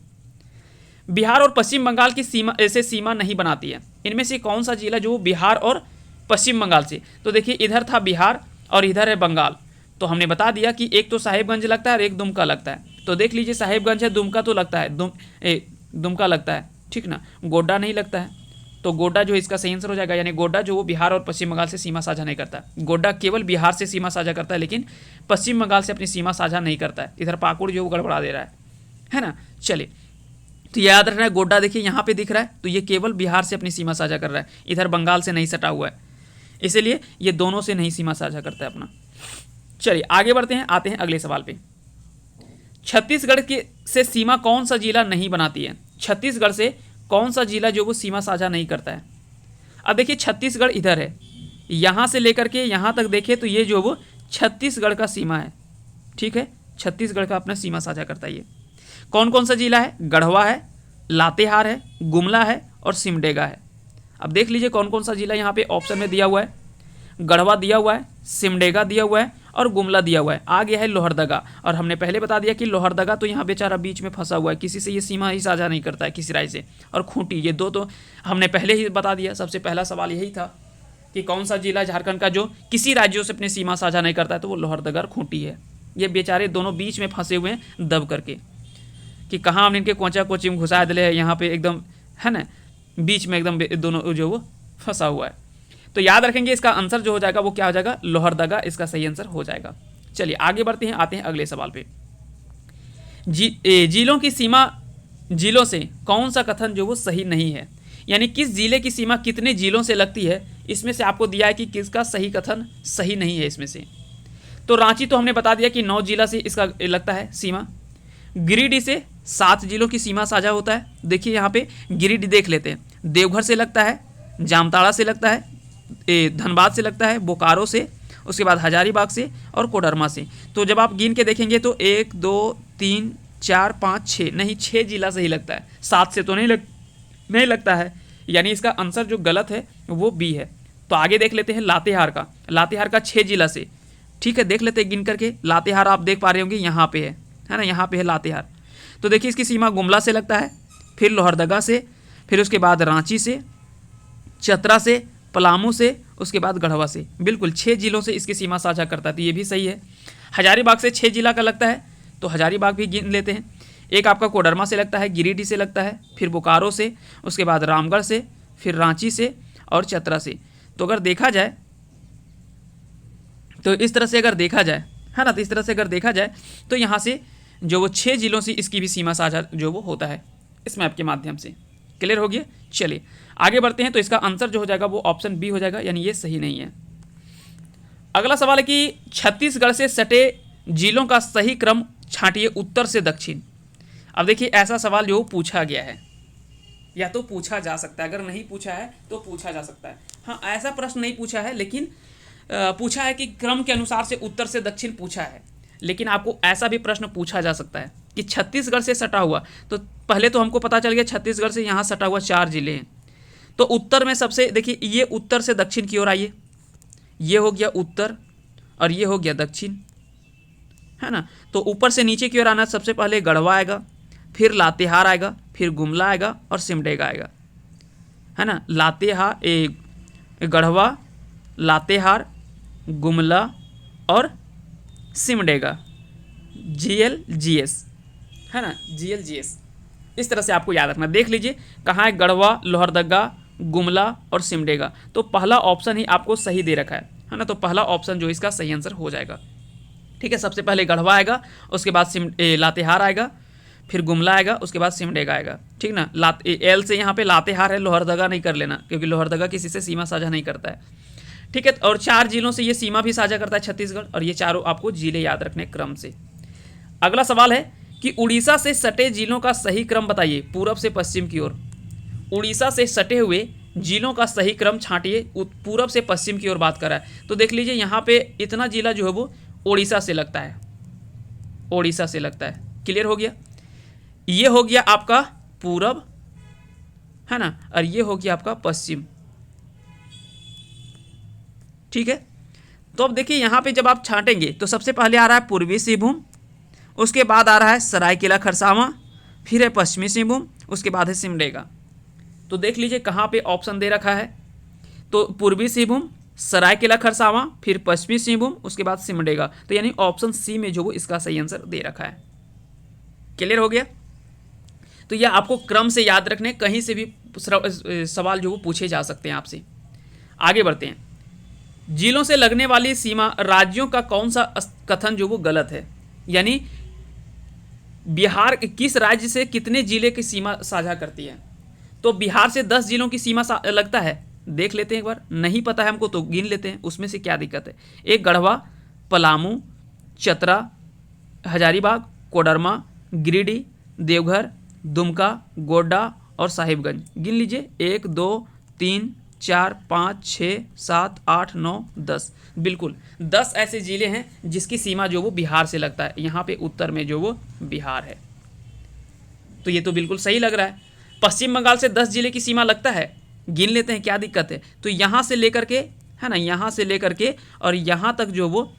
S1: बिहार और पश्चिम बंगाल की सीमा नहीं बनाती है, इनमें से कौन सा जिला जो बिहार और पश्चिम बंगाल से? तो देखिए इधर था बिहार और इधर है बंगाल, तो हमने बता दिया कि एक तो साहिबगंज लगता है और एक दुमका लगता है। तो देख लीजिए साहिबगंज है, दुमका तो लगता है, दुमका लगता है, ठीक ना, गोड्डा नहीं लगता है। तो गोड्डा जो इसका सही आंसर हो जाएगा, यानी गोड्डा जो वो बिहार और पश्चिम बंगाल से सीमा साझा नहीं करता। गोड्डा केवल बिहार से सीमा साझा करता है लेकिन पश्चिम बंगाल से अपनी सीमा साझा नहीं करता है। इधर पाकुड़ जो वो गड़बड़ा दे रहा है ना। चलिए, तो याद रखना है, गोड्डा देखिए यहाँ पे दिख रहा है, तो ये केवल बिहार से अपनी सीमा साझा कर रहा है, इधर बंगाल से नहीं सटा हुआ है, इसलिए ये दोनों से नहीं सीमा साझा करता है अपना। चलिए आगे बढ़ते हैं, आते हैं अगले सवाल पे। छत्तीसगढ़ के से सीमा कौन सा जिला नहीं बनाती है? छत्तीसगढ़ से कौन सा जिला जो वो सीमा साझा नहीं करता है? अब देखिए छत्तीसगढ़ इधर है, यहाँ से लेकर के यहाँ तक देखें तो ये जो वो छत्तीसगढ़ का सीमा है, ठीक है, छत्तीसगढ़ का अपना सीमा साझा करता है। ये कौन कौन सा जिला है? गढ़वा है, लातेहार है, गुमला है और सिमडेगा है। अब देख लीजिए कौन कौन सा जिला यहाँ पे ऑप्शन में दिया हुआ है। गढ़वा दिया हुआ है, सिमडेगा दिया हुआ है और गुमला दिया हुआ है। आ गया है लोहरदगा, और हमने पहले बता दिया कि लोहरदगा तो यहाँ बेचारा बीच में फंसा हुआ है, किसी से ये सीमा ही साझा नहीं करता है किसी राज्य से। और खूंटी, ये दो तो हमने पहले ही बता दिया। सबसे पहला सवाल यही था कि कौन सा जिला झारखंड का जो किसी राज्यों से अपनी सीमा साझा नहीं करता है, तो वो लोहरदगा और खूंटी है। ये बेचारे दोनों बीच में फंसे हुए हैं दब करके, कि कहाँ हमने इनके कोचा कोची में घुसा दिले है, यहाँ पे एकदम है ना बीच में एकदम दोनों जो वो फंसा हुआ है। तो याद रखेंगे इसका आंसर जो हो जाएगा वो क्या हो जाएगा, लोहरदगा इसका सही आंसर हो जाएगा। चलिए आगे बढ़ते हैं, आते हैं अगले सवाल पे। जिलों की सीमा, जिलों से कौन सा कथन जो वो सही नहीं है, यानी किस जिले की सीमा कितने जिलों से लगती है, इसमें से आपको दिया है कि किसका सही कथन सही नहीं है इसमें से। तो रांची तो हमने बता दिया कि 9 जिला से इसका लगता है सीमा। गिरिडीह से 7 जिलों की सीमा साझा होता है। देखिए यहाँ पे गिरिडीह देख लेते हैं, देवघर से लगता है, जामताड़ा से लगता है, धनबाद से लगता है, बोकारो से, उसके बाद हजारीबाग से और कोडरमा से। तो जब आप गिन के देखेंगे तो 1 2 3 4 5 6 नहीं 6 जिला से ही लगता है, 7 से तो नहीं लगता है, यानी इसका आंसर जो गलत है वो बी है। तो आगे देख लेते हैं लातेहार का। लातेहार का 6 जिला से, ठीक है, देख लेते हैं गिन करके। लातेहार आप देख पा रहे होंगे यहाँ पे है ना, यहाँ पे है लातेहार। तो देखिए इसकी सीमा गुमला से लगता है, फिर लोहरदगा से, फिर उसके बाद रांची से, चतरा से, पलामू से, उसके बाद गढ़वा से। बिल्कुल 6 जिलों से इसकी सीमा साझा करता है, तो ये भी सही है। हजारीबाग से 6 जिला का लगता है, तो हजारीबाग भी गिन लेते हैं। एक आपका कोडरमा से लगता है, गिरिडीह से लगता है, फिर बोकारो से, उसके बाद रामगढ़ से, फिर रांची से और चतरा से। तो अगर देखा जाए तो इस तरह से अगर देखा जाए है ना, तो इस तरह से अगर देखा जाए तो यहाँ से जो वो 6 जिलों से इसकी भी सीमा साझा जो वो होता है इस मैप के माध्यम से। क्लियर हो गया। चलिए आगे बढ़ते हैं। तो इसका आंसर जो हो जाएगा वो ऑप्शन बी हो जाएगा, यानी ये सही नहीं है। अगला सवाल है कि छत्तीसगढ़ से सटे जिलों का सही क्रम छांटिए उत्तर से दक्षिण। अब देखिए ऐसा सवाल जो पूछा गया है, या तो पूछा जा सकता है, अगर नहीं पूछा है तो पूछा जा सकता है। हाँ, ऐसा प्रश्न नहीं पूछा है, लेकिन पूछा है कि क्रम के अनुसार से उत्तर से दक्षिण पूछा है। लेकिन आपको ऐसा भी प्रश्न पूछा जा सकता है कि छत्तीसगढ़ से सटा हुआ, तो पहले तो हमको पता चल गया छत्तीसगढ़ से यहाँ सटा हुआ 4 जिले हैं। तो उत्तर में सबसे देखिए, ये उत्तर से दक्षिण की ओर आइए, ये हो गया उत्तर और ये हो गया दक्षिण, है ना। तो ऊपर से नीचे की ओर आना, सबसे पहले गढ़वा आएगा, फिर लातेहार आएगा, फिर गुमला आएगा और सिमडेगा आएगा, है ना। गढ़वा, लातेहार, गुमला और सिमडेगा, GLGS, है ना, GLGS। इस तरह से आपको याद रखना। देख लीजिए कहाँ है, गढ़वा, लोहरदगा, गुमला और सिमडेगा। तो पहला ऑप्शन ही आपको सही दे रखा है ना। तो पहला ऑप्शन जो इसका सही आंसर हो जाएगा। ठीक है, सबसे पहले गढ़वा आएगा, उसके बाद लातेहार आएगा, फिर गुमला आएगा, उसके बाद सिमडेगा आएगा। ठीक ना, एल से यहाँ पे लातेहार है, लोहरदगा नहीं कर लेना, क्योंकि लोहरदगा किसी से सीमा साझा नहीं करता है। ठीक है, और 4 जिलों से ये सीमा भी साझा करता है छत्तीसगढ़, और ये चारों आपको जिले याद रखने क्रम से। अगला सवाल है कि उड़ीसा से सटे जिलों का सही क्रम बताइए पूरब से पश्चिम की ओर। उड़ीसा से सटे हुए जिलों का सही क्रम छांटिए, पूरब से पश्चिम की ओर बात कर रहा है। तो देख लीजिए यहाँ पे इतना जिला जो है वो उड़ीसा से लगता है, उड़ीसा से लगता है। क्लियर हो गया। ये हो गया आपका पूरब, है ना, और ये हो गया आपका पश्चिम। ठीक है, तो अब देखिए यहाँ पे जब आप छांटेंगे तो सबसे पहले आ रहा है पूर्वी सिंहभूम, उसके बाद आ रहा है सरायकेला खरसावां, फिर है पश्चिमी सिंहभूम, उसके बाद है सिमडेगा। तो देख लीजिए कहाँ पे ऑप्शन दे रखा है, तो पूर्वी सिंहभूम, सरायकेला खरसावां, फिर पश्चिमी सिंहभूम, उसके बाद सिमडेगा। तो यानी ऑप्शन सी में जो वो इसका सही आंसर दे रखा है। क्लियर हो गया। तो यह आपको क्रम से याद रखने, कहीं से भी सवाल जो वो पूछे जा सकते हैं आपसे। आगे बढ़ते हैं। जिलों से लगने वाली सीमा राज्यों का कौन सा कथन जो वो गलत है, यानी बिहार किस राज्य से कितने जिले की सीमा साझा करती है। तो बिहार से 10 जिलों की सीमा लगता है, देख लेते हैं एक बार। नहीं पता है हमको तो गिन लेते हैं, उसमें से क्या दिक्कत है। एक गढ़वा, पलामू, चतरा, हजारीबाग, कोडरमा, गिरिडीह, देवघर, दुमका, गोड्डा और साहिबगंज। गिन लीजिए 1 2 3 4 5 6 7 8 9 10। बिल्कुल 10 ऐसे जिले हैं जिसकी सीमा जो वो बिहार से लगता है। यहाँ पे उत्तर में जो वो बिहार है, तो ये तो बिल्कुल सही लग रहा है। पश्चिम बंगाल से 10 जिले की सीमा लगता है, गिन लेते हैं क्या दिक्कत है। तो यहाँ से लेकर के है ना, यहाँ से लेकर के और यहाँ तक जो वो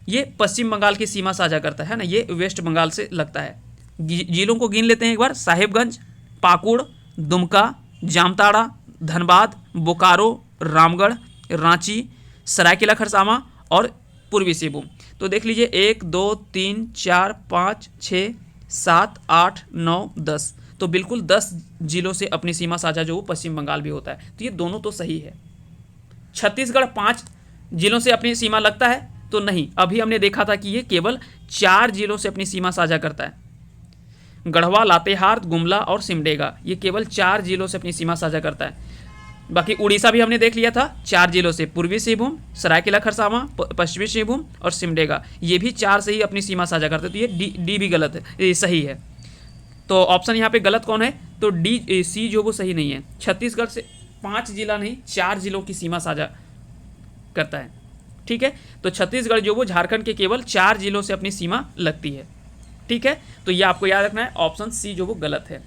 S1: ये पश्चिम बंगाल की सीमा साझा करता है ना, ये वेस्ट बंगाल से लगता है। जिलों को गिन लेते हैं एक बार, साहेबगंज, पाकुड़, दुमका, जामताड़ा, धनबाद, बोकारो, रामगढ़, रांची, सरायकेला खरसावां और पूर्वी सिंहभूम। तो देख लीजिए 1 2 3 4 5 6 7 8 9 10, तो बिल्कुल 10 जिलों से अपनी सीमा साझा जो वो पश्चिम बंगाल भी होता है। तो ये दोनों तो सही है। छत्तीसगढ़ 5 जिलों से अपनी सीमा लगता है तो नहीं, अभी हमने देखा था कि ये केवल 4 जिलों से अपनी सीमा साझा करता है। गढ़वा, लातेहार, गुमला और सिमडेगा, ये केवल 4 जिलों से अपनी सीमा साझा करता है। बाकी उड़ीसा भी हमने देख लिया था 4 जिलों से, पूर्वी सिंहभूम, सरायकेला खरसावां, पश्चिमी सिंहभूम और सिमडेगा, ये भी 4 से ही अपनी सीमा साझा करते हैं। तो ये डी भी गलत है, ये सही है। तो ऑप्शन यहाँ पे गलत कौन है, तो डी सी जो वो सही नहीं है। छत्तीसगढ़ से 5 जिला नहीं 4 जिलों की सीमा साझा करता है। ठीक है, तो छत्तीसगढ़ जो वो झारखंड के केवल 4 जिलों से अपनी सीमा लगती है। ठीक है, तो ये आपको याद रखना है, ऑप्शन सी जो वो गलत है।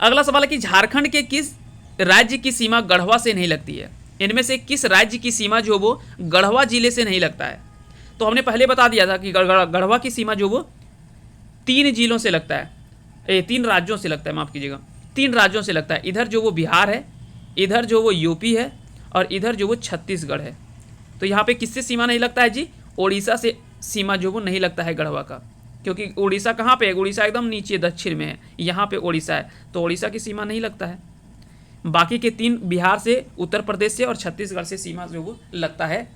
S1: अगला सवाल है कि झारखंड के किस राज्य की सीमा गढ़वा से नहीं लगती है, इनमें से किस राज्य की सीमा जो वो गढ़वा जिले से नहीं लगता है। तो हमने पहले बता दिया था कि गढ़वा की सीमा जो वो 3 जिलों से लगता है, 3 राज्यों से लगता है, माफ कीजिएगा, 3 राज्यों से लगता है। इधर जो वो बिहार है, इधर जो वो यूपी है और इधर जो वो छत्तीसगढ़ है। तो यहाँ पे किससे सीमा नहीं लगता है जी, उड़ीसा से सीमा जो वो नहीं लगता है गढ़वा का, क्योंकि उड़ीसा कहाँ पे है, उड़ीसा एकदम नीचे दक्षिण में है, यहाँ पे उड़ीसा है, तो उड़ीसा की सीमा नहीं लगता है। बाकी के 3 बिहार से, उत्तर प्रदेश से और छत्तीसगढ़ से सीमा जो वो लगता है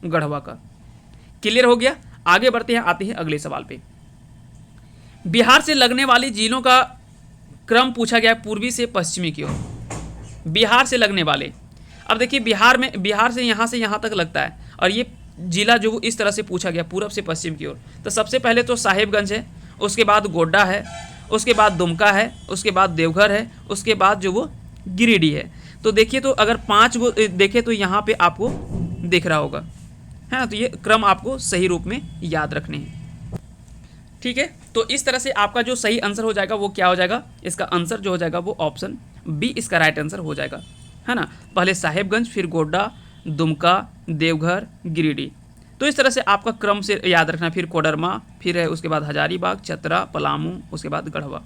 S1: गढ़वा का। क्लियर हो गया, आगे बढ़ते हैं, आते हैं अगले सवाल पे। बिहार से लगने वाली जिलों का क्रम पूछा गया है पूर्वी से पश्चिमी की ओर। बिहार से लगने वाले, अब देखिए बिहार से यहाँ तक लगता है और ये जिला जो वो इस तरह से पूछा गया पूरब से पश्चिम की ओर। तो सबसे पहले तो साहेबगंज है, उसके बाद गोड्डा है, उसके बाद दुमका है, उसके बाद देवघर है, उसके बाद जो वो गिरिडीह है। तो देखिए, तो अगर 5 वो देखें तो यहाँ पे आपको दिख रहा होगा, है ना। तो ये क्रम आपको सही रूप में याद रखने हैं। ठीक है, तो इस तरह से आपका जो सही आंसर हो जाएगा वो क्या हो जाएगा, इसका आंसर जो हो जाएगा वो ऑप्शन बी इसका राइट आंसर हो जाएगा, है ना। पहले साहेबगंज, फिर गोड्डा, दुमका, देवघर, गिरिडीह। तो इस तरह से आपका क्रम से याद रखना, फिर कोडरमा, फिर है उसके बाद हजारीबाग, चतरा, पलामू, उसके बाद गढ़वा।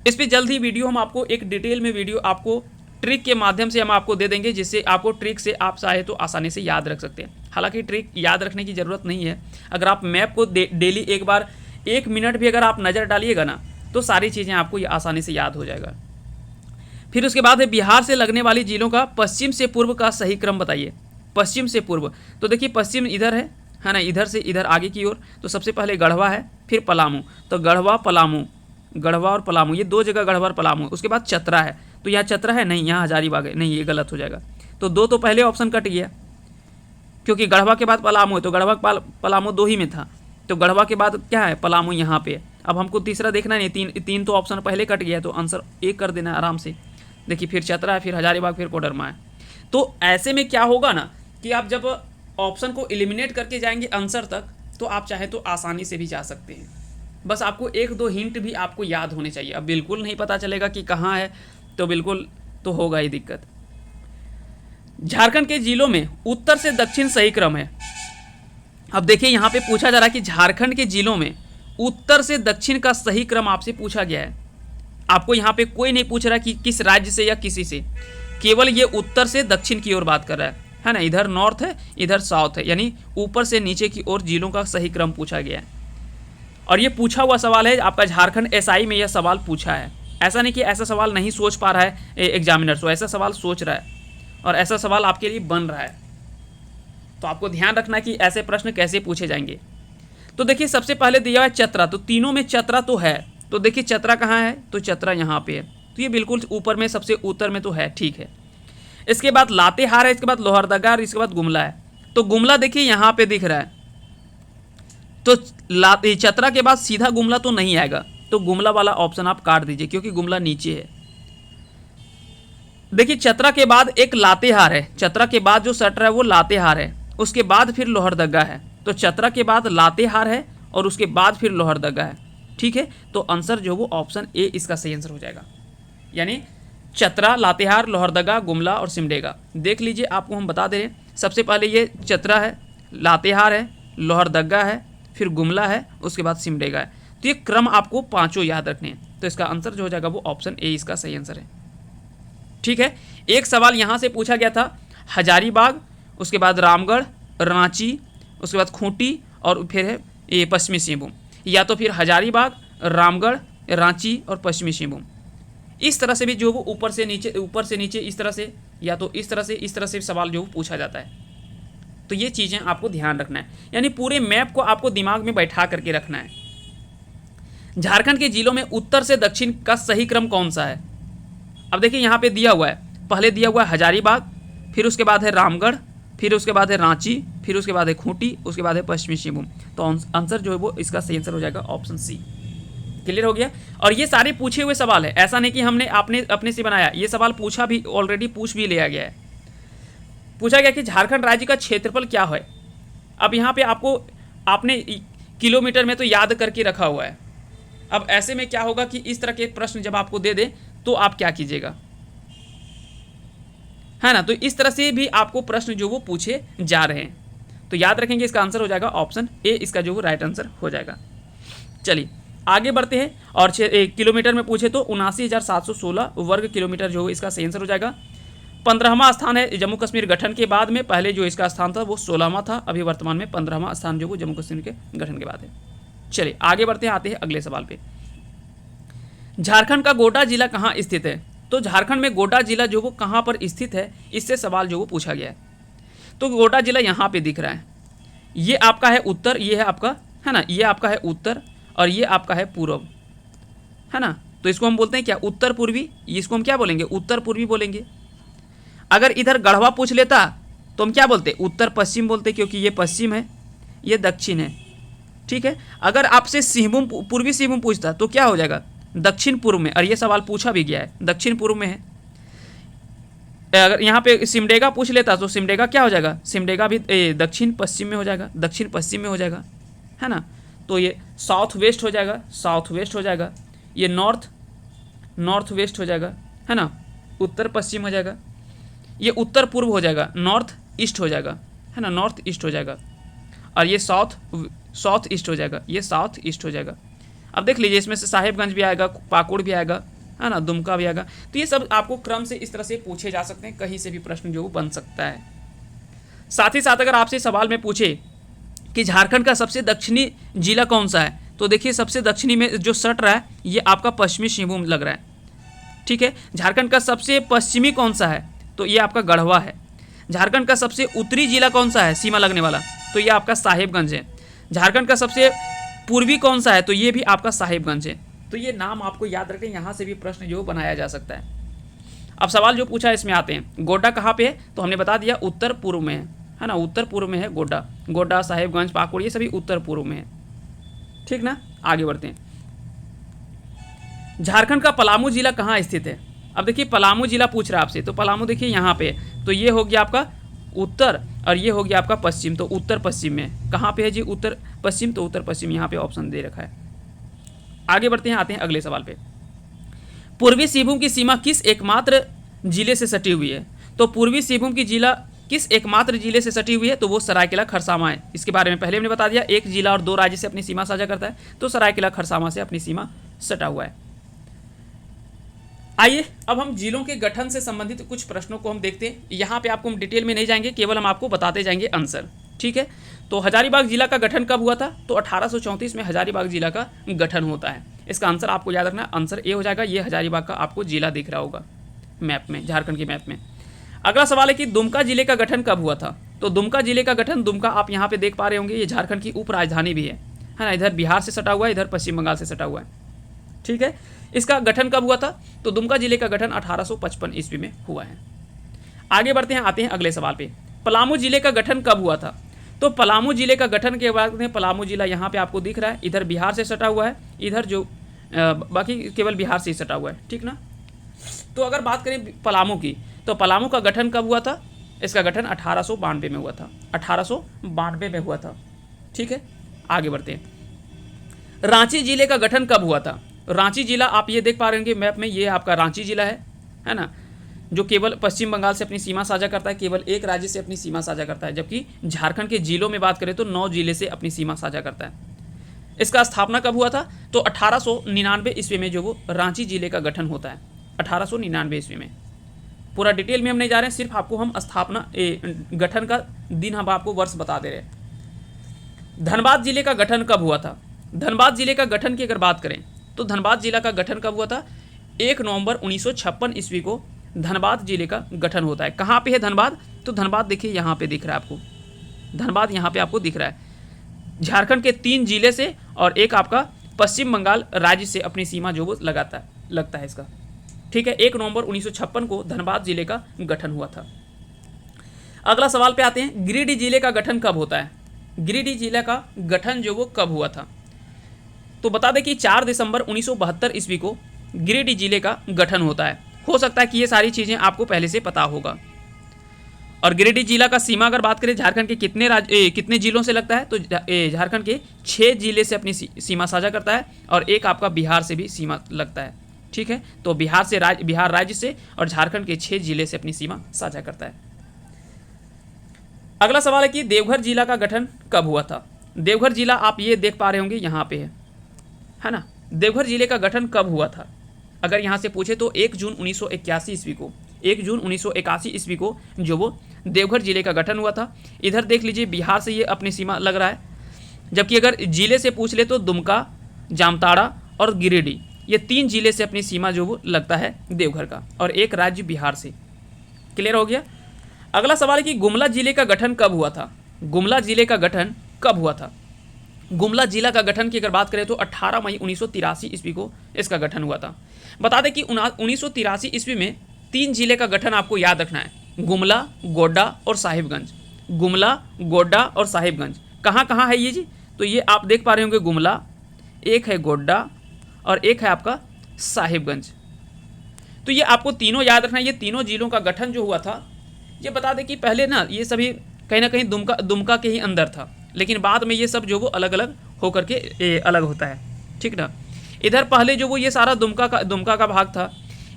S1: इस पर जल्द ही वीडियो हम आपको एक डिटेल में वीडियो आपको ट्रिक के माध्यम से हम आपको दे देंगे, जिससे आपको ट्रिक से आप चाहे तो आसानी से याद रख सकते हैं। हालांकि ट्रिक याद रखने की ज़रूरत नहीं है, अगर आप मैप को डेली एक बार 1 मिनट भी अगर आप नज़र डालिएगा ना, तो सारी चीज़ें आपको ये आसानी से याद हो जाएगा। फिर उसके बाद है बिहार से लगने वाली जिलों का पश्चिम से पूर्व का सही क्रम बताइए। पश्चिम से पूर्व, तो देखिए पश्चिम इधर है ना, इधर से इधर आगे की ओर। तो सबसे पहले गढ़वा है, फिर पलामू, तो गढ़वा पलामू, गढ़वा और पलामू, ये 2 जगह गढ़वा और पलामू। उसके बाद चतरा है, तो यहाँ चतरा है नहीं, यहाँ हजारीबाग है नहीं, ये गलत हो जाएगा। तो 2 तो पहले ऑप्शन कट गया, क्योंकि गढ़वा के बाद पलामू है, तो गढ़वा पलामू 2 ही में था, तो गढ़वा के बाद क्या है, पलामू यहाँ पे है। अब हमको तीसरा देखना नहीं, 3 तो ऑप्शन पहले कट गया, तो आंसर 1 कर देना आराम से। देखिए फिर चतरा है, फिर हजारीबाग, फिर कोडरमा है। तो ऐसे में क्या होगा ना कि आप जब ऑप्शन को एलिमिनेट करके जाएंगे आंसर तक, तो आप चाहे तो आसानी से भी जा सकते हैं। बस आपको 1-2 हिंट भी आपको याद होने चाहिए। अब बिल्कुल नहीं पता चलेगा कि कहाँ है, तो बिल्कुल तो होगा ही दिक्कत। झारखंड के जिलों में उत्तर से दक्षिण सही क्रम है। अब देखिए यहाँ पे पूछा जा रहा है कि झारखंड के जिलों में उत्तर से दक्षिण का सही क्रम आपसे पूछा गया है। आपको यहाँ पे कोई नहीं पूछ रहा कि किस राज्य से या किसी से, केवल ये उत्तर से दक्षिण की ओर बात कर रहा है ना। इधर नॉर्थ है, इधर साउथ है, यानी ऊपर से नीचे की ओर जिलों का सही क्रम पूछा गया है। और ये पूछा हुआ सवाल है, आपका झारखंड एसआई में यह सवाल पूछा है। ऐसा नहीं कि ऐसा सवाल नहीं सोच पा रहा है एग्जामिनर, तो ऐसा सवाल सोच रहा है और ऐसा सवाल आपके लिए बन रहा है। तो आपको ध्यान रखना कि ऐसे प्रश्न कैसे पूछे जाएंगे। तो देखिए सबसे पहले दिया है चतरा, तो तीनों में चतरा तो है। तो देखिए चतरा कहाँ है, तो चतरा यहाँ पे है, तो ये बिल्कुल ऊपर में सबसे उत्तर में तो है, ठीक है। इसके बाद लातेहार है, इसके बाद लोहरदगा और इसके बाद गुमला है। तो गुमला देखिए यहाँ पे दिख रहा है, तो चतरा के बाद सीधा गुमला तो नहीं आएगा, तो गुमला वाला ऑप्शन आप काट दीजिए क्योंकि गुमला नीचे है। देखिए चतरा के बाद एक लातेहार है, चतरा के बाद जो सटर है वो लातेहार है, उसके बाद फिर लोहरदगा है। तो चतरा के बाद लातेहार है और उसके बाद फिर लोहरदगा है, ठीक है। तो आंसर जो वो ऑप्शन ए इसका सही आंसर हो जाएगा। यानी चतरा, लातेहार, लोहरदगा, गुमला और सिमडेगा। देख लीजिए, आपको हम बता दे रहे हैं। सबसे पहले ये चतरा है, लातेहार है, लोहरदगा है, फिर गुमला है, उसके बाद सिमडेगा है। तो ये क्रम आपको पांचों याद रखने हैं। तो इसका आंसर जो हो जाएगा वो ऑप्शन ए इसका सही आंसर है। ठीक है, एक सवाल यहाँ से पूछा गया था हजारीबाग, उसके बाद रामगढ़, रांची, उसके बाद खूंटी और फिर है ये पश्चिमी सिंहभूम। या तो फिर हजारीबाग, रामगढ़, रांची और पश्चिमी सिंहभूम। इस तरह से भी जो वो ऊपर से नीचे इस तरह से, या तो इस तरह से सवाल जो पूछा जाता है। तो ये चीज़ें आपको ध्यान रखना है, यानी पूरे मैप को आपको दिमाग में बैठा करके रखना है। झारखंड के जिलों में उत्तर से दक्षिण का सही क्रम कौन सा है? अब देखिए यहाँ पे दिया हुआ है, पहले दिया हुआ है हजारीबाग, फिर उसके बाद है रामगढ़, फिर उसके बाद है रांची, फिर उसके बाद है खूंटी, उसके बाद है पश्चिमी सिंहभूम। तो आंसर जो है वो इसका सही आंसर हो जाएगा ऑप्शन सी। क्लियर हो गया? और ये सारे पूछे हुए सवाल है, ऐसा नहीं कि हमने अपने से बनाया। ये सवाल पूछा भी, ऑलरेडी पूछ भी लिया गया है। पूछा गया कि झारखंड राज्य का क्षेत्रफल क्या है। अब यहाँ पे आपने किलोमीटर में तो याद करके रखा हुआ है। अब ऐसे में क्या होगा कि इस तरह के प्रश्न जब आपको दे दे तो आप क्या कीजिएगा, है ना? तो इस तरह से भी आपको प्रश्न जो वो पूछे जा रहे हैं। तो याद रखेंगे, इसका आंसर हो जाएगा ऑप्शन ए, इसका जो वो राइट आंसर हो जाएगा। चलिए आगे बढ़ते हैं। और किलोमीटर में पूछे तो 79,716 वर्ग किलोमीटर जो इसका सही आंसर हो जाएगा। 15वां स्थान है जम्मू कश्मीर गठन के बाद में। पहले जो इसका स्थान था वो 16वां था, अभी वर्तमान में 15वां स्थान जो वो जम्मू कश्मीर के गठन के बाद है। चलिए आगे बढ़ते हैं, आते हैं अगले सवाल पे। झारखंड का गोड्डा जिला कहाँ स्थित है? तो झारखंड में गोड्डा जिला जो वो कहाँ पर स्थित है, इससे सवाल जो वो पूछा गया है। तो गोड्डा जिला यहाँ पे दिख रहा है, ये आपका है उत्तर, ये है आपका, है ना, ये आपका है उत्तर और ये आपका है पूर्व, है ना। तो इसको हम बोलते हैं क्या, उत्तर पूर्वी। इसको हम क्या बोलेंगे, उत्तर पूर्वी बोलेंगे। अगर इधर गढ़वा पूछ लेता तो हम क्या बोलते, उत्तर पश्चिम बोलते, क्योंकि ये पश्चिम है, ये दक्षिण है। ठीक है, अगर आपसे सिंहभूम, पूर्वी सिंहभूम पूछता तो क्या हो जाएगा, दक्षिण पूर्व में। और ये सवाल पूछा भी गया है, दक्षिण पूर्व में है। अगर यहाँ पे सिमडेगा पूछ लेता तो सिमडेगा क्या हो जाएगा, सिमडेगा भी दक्षिण पश्चिम में हो जाएगा, दक्षिण पश्चिम में हो जाएगा, है ना। तो ये साउथ वेस्ट हो जाएगा, साउथ वेस्ट हो जाएगा। ये नॉर्थ वेस्ट हो जाएगा, है ना, उत्तर पश्चिम हो जाएगा। ये उत्तर पूर्व हो जाएगा, नॉर्थ ईस्ट हो जाएगा, है ना, नॉर्थ ईस्ट हो जाएगा। और ये साउथ ईस्ट हो जाएगा, ये साउथ ईस्ट हो जाएगा। अब देख लीजिए, इसमें से साहेबगंज भी आएगा, पाकुड़ भी आएगा, है ना, दुमका भी आएगा। तो ये सब आपको क्रम से इस तरह से पूछे जा सकते हैं, कहीं से भी प्रश्न जो बन सकता है। साथ ही साथ अगर आपसे सवाल में पूछे कि झारखंड का सबसे दक्षिणी जिला कौन सा है, तो देखिए सबसे दक्षिणी में जो सट रहा है ये आपका पश्चिमी सिंहभूम लग रहा है। ठीक है, झारखंड का सबसे पश्चिमी कौन सा है, तो ये आपका गढ़वा है। झारखंड का सबसे उत्तरी जिला कौन सा है सीमा लगने वाला, तो ये आपका साहेबगंज है। झारखंड का सबसे पूर्वी कौन सा है, तो ये भी आपका साहेबगंज है। तो ये नाम आपको याद रखें, यहाँ से भी प्रश्न जो बनाया जा सकता है। अब सवाल जो पूछा है इसमें आते हैं, गोड्डा कहाँ पे है, तो हमने बता दिया उत्तर पूर्व में है ना, उत्तर पूर्व में है गोड्डा, साहेबगंज, पाकुड़, ये सभी उत्तर पूर्व में है। ठीक ना, आगे बढ़ते हैं। झारखंड का पलामू जिला कहाँ स्थित है? अब देखिए पलामू जिला पूछ रहा है आपसे, तो पलामू देखिए यहाँ पे, तो ये हो गया आपका उत्तर और ये हो गया आपका पश्चिम, तो उत्तर पश्चिम में। कहाँ पे है जी, उत्तर पश्चिम, तो उत्तर पश्चिम यहाँ पे ऑप्शन दे रखा है। आगे बढ़ते हैं, आते हैं अगले सवाल पे। पूर्वी सिंहभूम की सीमा किस एकमात्र जिले से सटी हुई है? तो पूर्वी सिंहभूम की जिला किस एकमात्र जिले से सटी हुई है, तो वो सरायकेला खरसावां है। इसके बारे में पहले हमने बता दिया, एक जिला और 2 राज्य से अपनी सीमा साझा करता है, तो सरायकेला खरसावां से अपनी सीमा सटा हुआ है। आइए अब हम जिलों के गठन से संबंधित कुछ प्रश्नों को हम देखते हैं। यहाँ पे आपको हम डिटेल में नहीं जाएंगे, केवल हम आपको बताते जाएंगे आंसर। ठीक है, तो हजारीबाग जिला का गठन कब हुआ था, तो 1834 में हजारीबाग जिला का गठन होता है। इसका आंसर आपको याद रखना, आंसर ए हो जाएगा। ये हजारीबाग का आपको जिला दिख रहा होगा मैप में, झारखंड के मैप में। अगला सवाल है कि दुमका जिले का गठन कब हुआ था? तो दुमका जिले का गठन, दुमका आप यहाँ पे देख पा रहे होंगे, ये झारखंड की उप राजधानी भी है ना, इधर बिहार से सटा हुआ है, इधर पश्चिम बंगाल से सटा हुआ है। ठीक है, इसका गठन कब हुआ था? तो दुमका जिले का गठन 1855 ईस्वी में हुआ है। आगे बढ़ते हैं, आते हैं अगले सवाल पे। पलामू जिले का गठन कब हुआ था? तो पलामू जिले का गठन के बाद में, पलामू जिला यहाँ पे आपको दिख रहा है, इधर बिहार से सटा हुआ है, इधर जो बाकी केवल बिहार से ही सटा हुआ है। ठीक ना, तो अगर बात करें पलामू की, तो पलामू का गठन कब हुआ था? इसका गठन 1892 में हुआ था, 1892 में हुआ था। ठीक है, आगे बढ़ते हैं। रांची जिले का गठन कब हुआ था? रांची जिला आप ये देख पा रहे हैं मैप में, ये आपका रांची जिला है, है ना, जो केवल पश्चिम बंगाल से अपनी सीमा साझा करता है, केवल एक राज्य से अपनी सीमा साझा करता है, जबकि झारखंड के जिलों में बात करें तो 9 जिले से अपनी सीमा साझा करता है। इसका स्थापना कब हुआ था? तो 1899 ईस्वी में जो वो रांची जिले का गठन होता है, 1899 ईस्वी में। पूरा डिटेल में हम नहीं जा रहे हैं, सिर्फ आपको हम स्थापना गठन का दिन हम आपको वर्ष बता दे रहे हैं। धनबाद जिले का गठन कब हुआ था? धनबाद जिले का गठन की अगर बात करें तो धनबाद जिला का गठन कब हुआ था? 1 नवंबर 1956 ईस्वी को धनबाद जिले का गठन होता है। कहाँ पे है धनबाद? तो धनबाद देखिए यहाँ पे दिख रहा है आपको, धनबाद यहाँ पे आपको दिख रहा है। झारखंड के 3 जिले से और एक आपका पश्चिम बंगाल राज्य से अपनी सीमा जो वो लगता है इसका। ठीक है, 1 नवंबर 1956 को धनबाद जिले का गठन हुआ था। अगला सवाल पे आते हैं, गिरिडीह जिले का गठन कब होता है? गिरिडीह जिले का गठन जो वो कब हुआ था? तो बता दें कि 4 दिसंबर 1972 ईस्वी को गिरिडीह जिले का गठन होता है। हो सकता है कि ये सारी चीज़ें आपको पहले से पता होगा। और गिरिडीह जिला का सीमा अगर बात करें झारखंड के कितने जिलों से लगता है? तो झारखंड के 6 जिले से अपनी सीमा साझा करता है और एक आपका बिहार से भी सीमा लगता है। ठीक है, तो बिहार राज्य से और झारखंड के 6 जिले से अपनी सीमा साझा करता है। अगला सवाल है कि देवघर जिला का गठन कब हुआ था? देवघर जिला आप ये देख पा रहे होंगे यहाँ पे है ना। देवघर जिले का गठन कब हुआ था? अगर यहाँ से पूछे तो 1 जून 1981 ईस्वी को, 1 जून 1981 ईस्वी को जो वो देवघर जिले का गठन हुआ था। इधर देख लीजिए बिहार से ये अपनी सीमा लग रहा है, जबकि अगर जिले से पूछ ले तो दुमका, जामताड़ा और गिरिडीह, ये 3 जिले से अपनी सीमा जो वो लगता है देवघर का, और एक राज्य बिहार से। क्लियर हो गया। अगला सवाल है कि गुमला जिले का गठन कब हुआ था? गुमला जिले का गठन कब हुआ था? गुमला जिला का गठन की अगर बात करें तो 18 मई 1983 ईस्वी को इसका गठन हुआ था। बता दें कि 1983 ईस्वी में 3 जिले का गठन आपको याद रखना है, गुमला, गोड्डा और साहिबगंज। गुमला, गोड्डा और साहिबगंज कहाँ कहाँ है ये जी? तो ये आप देख पा रहे होंगे, गुमला, एक है गोड्डा और एक है आपका साहिबगंज। तो ये आपको तीनों याद रखना है। ये तीनों जिलों का गठन जो हुआ था, ये बता दें कि पहले ना ये सभी कहीं ना कहीं दुमका के ही अंदर था, लेकिन बाद में ये सब जो वो अलग अलग होकर के अलग होता है। ठीक ना। इधर पहले जो वो ये सारा दुमका का भाग था,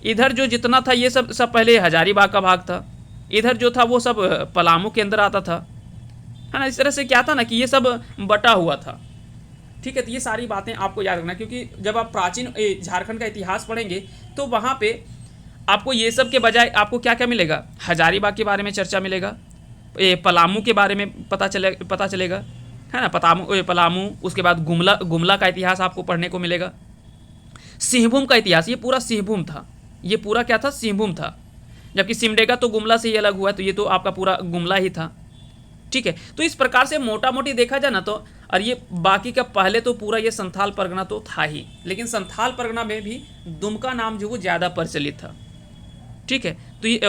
S1: इधर जो जितना था ये सब पहले हजारीबाग का भाग था, इधर जो था वो सब पलामू के अंदर आता था, है ना। इस तरह से क्या था ना कि ये सब बटा हुआ था। ठीक है, तो ये सारी बातें आपको याद रखना, क्योंकि जब आप प्राचीन झारखंड का इतिहास पढ़ेंगे तो वहाँ पे आपको ये सब के बजाय आपको क्या क्या मिलेगा? हजारीबाग के बारे में चर्चा मिलेगा, पलामू के बारे में पता चलेगा, है ना। पलामू, उसके बाद गुमला का इतिहास आपको पढ़ने को मिलेगा। सिंहभूम का इतिहास, ये पूरा सिंहभूम था, ये पूरा क्या था? सिंहभूम था। जबकि सिमडेगा तो गुमला से ही अलग हुआ है, तो ये तो आपका पूरा गुमला ही था। ठीक है, तो इस प्रकार से मोटा मोटी देखा जाए ना तो, और ये बाकी का पहले तो पूरा ये संथाल परगना तो था ही, लेकिन संथाल परगना में भी दुमका नाम जो वो ज़्यादा प्रचलित था। ठीक है, तो ये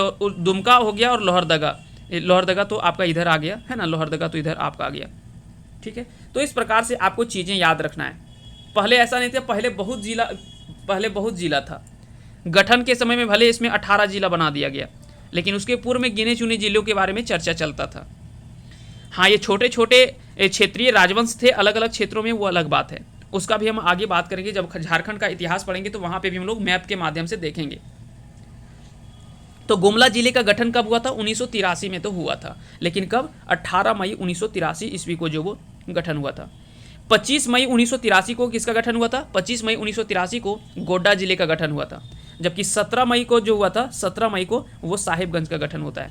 S1: दुमका हो गया और लोहरदगा तो आपका इधर आ गया, है ना। लोहरदगा तो इधर आपका आ गया। ठीक है, तो इस प्रकार से आपको चीज़ें याद रखना है। पहले ऐसा नहीं था, पहले बहुत जिला था। गठन के समय में भले इसमें 18 जिला बना दिया गया, लेकिन उसके पूर्व में गिने चुने जिलों के बारे में चर्चा चलता था। हाँ, ये छोटे छोटे क्षेत्रीय राजवंश थे अलग अलग क्षेत्रों में, वो अलग बात है, उसका भी हम आगे बात करेंगे। जब झारखंड का इतिहास पढ़ेंगे तो वहाँ पे भी हम लोग मैप के माध्यम से देखेंगे। तो गुमला जिले का गठन कब हुआ था? 1983 में तो हुआ था, लेकिन कब? 18 मई 1983 ईस्वी को जो वो गठन हुआ था। 25 मई 1983 को किसका गठन हुआ था? 25 मई 1983 को गोड्डा जिले का गठन हुआ था, जबकि 17 मई को जो हुआ था, 17 मई को वो साहिबगंज का गठन होता है।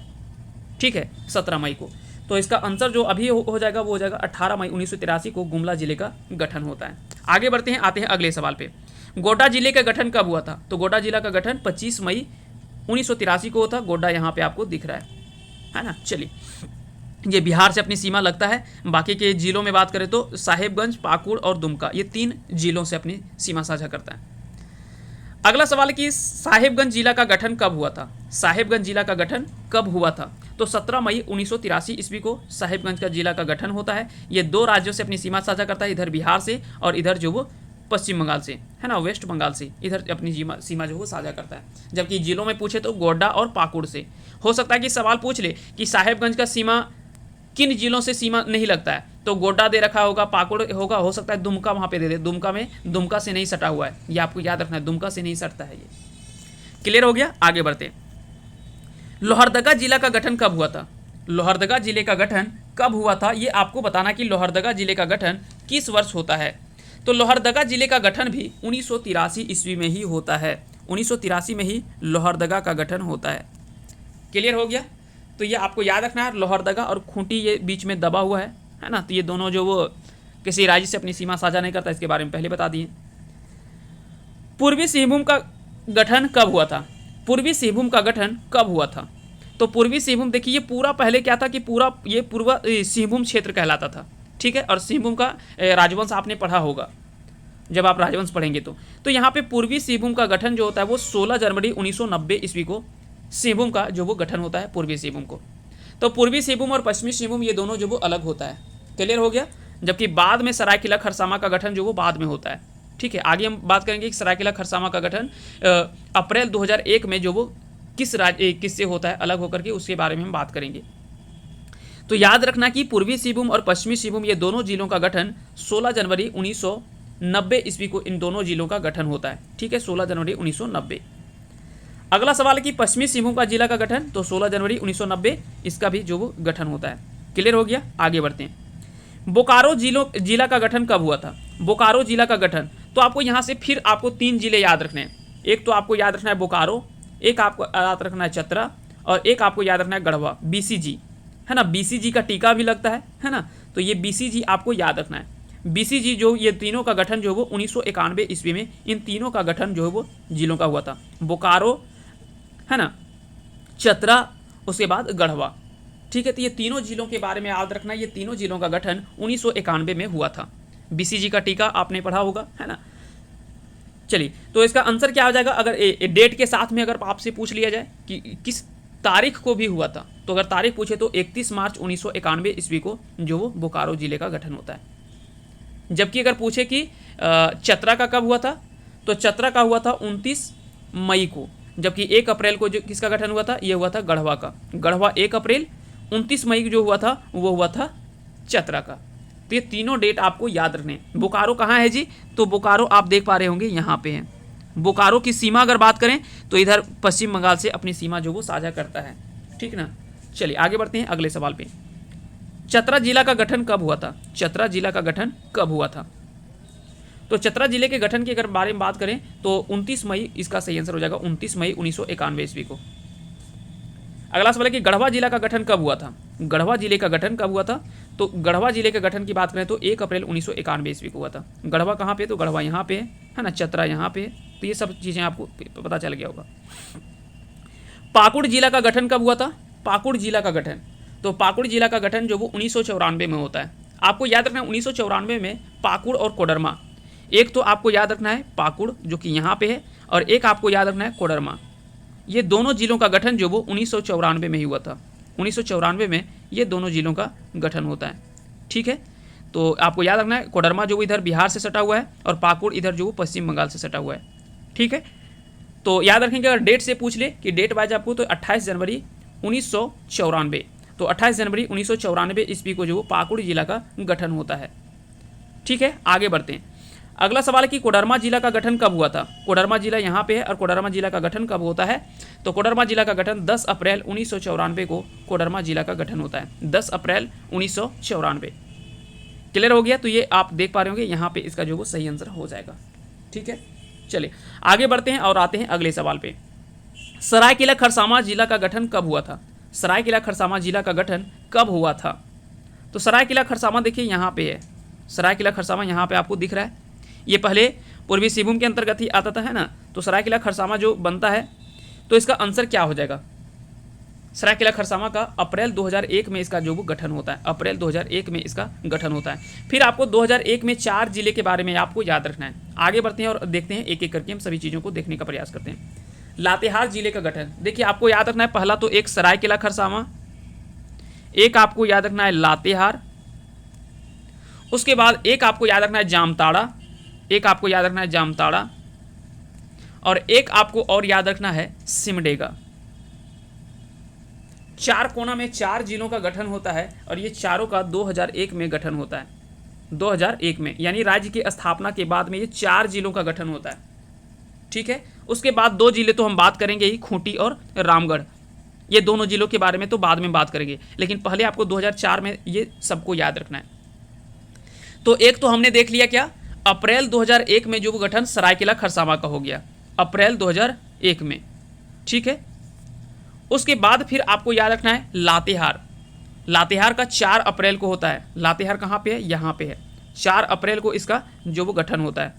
S1: ठीक है, 17 मई को। तो इसका आंसर जो अभी हो जाएगा वो हो जाएगा 18 मई 1983 को गुमला जिले का गठन होता है। आगे बढ़ते हैं, आते हैं अगले सवाल पे। गोड्डा जिले का गठन कब हुआ था? तो गोड्डा जिला का गठन 25 मई 1983 को होता। गोड्डा यहाँ पे आपको दिख रहा है ना। चलिए, ये बिहार से अपनी सीमा लगता है। बाकी के जिलों में बात करें तो साहिबगंज, पाकुड़ और दुमका, ये 3 जिलों से अपनी सीमा साझा करता है। अगला सवाल है कि साहिबगंज जिला का गठन कब हुआ था? साहिबगंज जिला का गठन कब हुआ था? तो 17 मई 1983 ईस्वी को साहिबगंज का जिला का गठन होता है। ये 2 राज्यों से अपनी सीमा साझा करता है, इधर बिहार से और इधर जो वो पश्चिम बंगाल से, है ना, वेस्ट बंगाल से, इधर अपनी सीमा जो वो साझा करता है। जबकि जिलों में पूछे तो गोड्डा और पाकुड़ से। हो सकता है कि सवाल पूछ ले कि साहिबगंज का सीमा किन जिलों से सीमा नहीं लगता है, तो गोड्डा दे रखा होगा, पाकुड़ होगा, हो सकता है दुमका वहाँ पे दे दे। दुमका से नहीं सटा हुआ है, ये आपको याद रखना है, दुमका से नहीं सटता है ये। क्लियर हो गया, आगे बढ़ते हैं। लोहरदगा जिला का गठन कब हुआ था? लोहरदगा जिले का गठन कब हुआ था, ये आपको बताना कि लोहरदगा जिले का गठन किस वर्ष होता है। तो लोहरदगा जिले का गठन भी 1983 ईस्वी में ही होता है। 1983 में ही लोहरदगा का गठन होता है। क्लियर हो गया, तो ये आपको याद रखना है। लोहरदगा और खूंटी ये बीच में दबा हुआ है ना, तो ये दोनों जो वो किसी राज्य से अपनी सीमा साझा नहीं करता, इसके बारे में पहले बता दिए। पूर्वी सिंहभूम का गठन कब हुआ था? पूर्वी सिंहभूम का गठन कब हुआ था? तो पूर्वी सिंहभूम देखिए, ये पूरा पहले क्या था कि पूरा ये पूर्व सिंहभूम क्षेत्र कहलाता था, ठीक है। और सिंहभूम का राजवंश आपने पढ़ा होगा जब आप राजवंश पढ़ेंगे तो यहाँ पे पूर्वी सिंहभूम का गठन जो होता है वो 16 जनवरी 1990 ईस्वी को सिंहभूम का जो वो गठन होता है पूर्वी सिंहभूम को। तो पूर्वी सिंहभूम और पश्चिमी सिंहभूम ये दोनों जो वो अलग होता है। क्लियर हो गया, जबकि बाद में सरायकेला खरसावां का गठन जो वो बाद में होता है, ठीक है। आगे हम बात करेंगे कि सरायकेला खरसावां का गठन अप्रैल 2001 में जो वो किससे होता है अलग होकर के, उसके बारे में हम बात करेंगे। तो याद रखना कि पूर्वी सिंहभूम और पश्चिमी सिंहभूम ये दोनों जिलों का गठन 16 जनवरी 1990 ईस्वी को इन दोनों जिलों का गठन होता है, ठीक है, 16 जनवरी 1990। अगला सवाल है कि पश्चिमी सिंहभूम का जिला का गठन, तो 16 जनवरी 1990 इसका भी जो वो गठन होता है। क्लियर हो गया, आगे बढ़ते हैं। बोकारो जिला का गठन कब हुआ था? बोकारो जिला का गठन, तो आपको यहाँ से फिर आपको 3 जिले याद रखने हैं। एक तो आपको याद रखना है बोकारो, एक आपको याद रखना है चतरा, और एक आपको याद रखना है गढ़वा। बीसीजी है ना, बीसीजी का टीका भी लगता है ना, तो ये बीसीजी आपको याद रखना है। बीसीजी जो ये तीनों का गठन जो वो 1991 ईस्वी में इन तीनों का गठन जो है वो जिलों का हुआ था। बोकारो है ना, चतरा, उसके बाद गढ़वा, ठीक है। तो ये तीनों जिलों के बारे में याद रखना, ये तीनों जिलों का गठन 1991 में हुआ था। बीसीजी का टीका आपने पढ़ा होगा, है ना। चलिए, तो इसका आंसर क्या हो जाएगा अगर डेट के साथ में अगर आपसे पूछ लिया जाए कि किस तारीख को भी हुआ था, तो अगर तारीख पूछे तो 31 मार्च 1991 ईस्वी को जो वो बोकारो जिले का गठन होता है। जबकि अगर पूछे कि चतरा का कब हुआ था, तो चतरा का हुआ था 29 मई को। जबकि 1 अप्रैल को जो किसका गठन हुआ था, ये हुआ था गढ़वा का। गढ़वा 1 अप्रैल, 29 मई जो हुआ था वो हुआ था चतरा का। तो ये तीनों डेट आपको याद रखने। बोकारो कहाँ है जी, तो बोकारो आप देख पा रहे होंगे यहाँ पे है। बोकारो की सीमा अगर बात करें तो इधर पश्चिम बंगाल से अपनी सीमा जो वो साझा करता है, ठीक ना। चलिए आगे बढ़ते हैं अगले सवाल पे। चतरा जिला का गठन कब हुआ था? चतरा जिला का गठन कब हुआ था? तो चतरा जिले के गठन के अगर बारे में बात करें तो 29 मई इसका सही आंसर हो जाएगा, 29 मई 1991 ईस्वी को। अगला सवाल है कि गढ़वा जिला का गठन कब हुआ था? गढ़वा जिले का गठन कब हुआ था? तो गढ़वा जिले के गठन की बात करें तो 1 अप्रैल 1991 ईस्वी को हुआ था। गढ़वा कहाँ पे? तो गढ़वा यहाँ पे है ना, चतरा यहाँ पे। तो ये सब चीज़ें आपको पता चल गया होगा। पाकुड़ जिला का गठन कब हुआ था? पाकुड़ जिला का गठन, तो पाकुड़ जिला का गठन जो वो 1994 में होता है। आपको याद रखना है 1994 में पाकुड़ और कोडरमा, एक तो आपको याद रखना है पाकुड़ जो कि यहाँ पे है, और एक आपको याद रखना है कोडरमा। ये दोनों जिलों का गठन जो वो 1994 में ही हुआ था। 1994 में ये दोनों जिलों का गठन होता है, ठीक है। तो आपको याद रखना है कोडरमा जो इधर बिहार से सटा हुआ है और पाकुड़ इधर जो पश्चिम बंगाल से सटा हुआ है, ठीक है। तो याद रखेंगे अगर डेट से पूछ ले कि डेट वाइज आपको, तो 28 जनवरी 1994, तो 28 जनवरी 1994 ईस्वी को जो पाकुड़ जिला का गठन होता है, ठीक है। आगे बढ़ते हैं। अगला सवाल है कि कोडरमा जिला का गठन कब हुआ था? कोडरमा जिला यहाँ पे है और कोडरमा जिला का गठन कब होता है? तो कोडरमा जिला का गठन 10 अप्रैल 1994 को कोडरमा जिला का गठन होता है। 10 अप्रैल 1994। क्लियर हो गया, तो ये आप देख पा रहे होंगे यहाँ पे इसका जो वो सही आंसर हो जाएगा, ठीक है। चलिए आगे बढ़ते हैं और आते हैं अगले सवाल पे। सरायकेला खरसावां जिला का गठन कब हुआ था? सरायकेला खरसावां जिला का गठन कब हुआ था? तो सरायकेला खरसावां देखिए यहाँ पे है। सरायकेला खरसावां यहाँ पे आपको दिख रहा है। ये पहले पूर्वी सिंहभूम के अंतर्गत ही आता था, है ना। तो सरायकेला खरसावां जो बनता है तो इसका आंसर क्या हो जाएगा? सरायकेला खरसावां का अप्रैल 2001 में इसका जो वो गठन होता है। अप्रैल 2001 में इसका गठन होता है। फिर आपको 2001 में 4 जिले के बारे में आपको याद रखना है। आगे बढ़ते हैं और देखते हैं एक एक करके हम सभी चीज़ों को देखने का प्रयास करते हैं। लातेहार जिले का गठन देखिए आपको याद रखना है। पहला तो एक सरायकेला खरसावां, एक आपको याद रखना है लातेहार, उसके बाद एक आपको याद रखना है जामताड़ा, एक आपको याद रखना है जामताड़ा, और एक आपको और याद रखना है सिमडेगा। 4 कोना में 4 जिलों का गठन होता है और ये चारों का 2001 में गठन होता है। 2001 में यानी राज्य की स्थापना के बाद में ये 4 जिलों का गठन होता है, ठीक है। उसके बाद दो जिले तो हम बात करेंगे ही, खूंटी और रामगढ़। ये दोनों जिलों के बारे में तो बाद में बात करेंगे, लेकिन पहले आपको 2004 में ये सबको याद रखना है। तो एक तो हमने देख लिया क्या, अप्रैल 2001 में जो गठन सरायकेला खरसावां का हो गया, अप्रैल 2001 में, ठीक है। उसके बाद फिर आपको याद रखना है लातेहार। लातेहार का 4 अप्रैल को होता है। लातेहार कहाँ पे है, यहाँ पे है। 4 अप्रैल को इसका जो वो गठन होता है।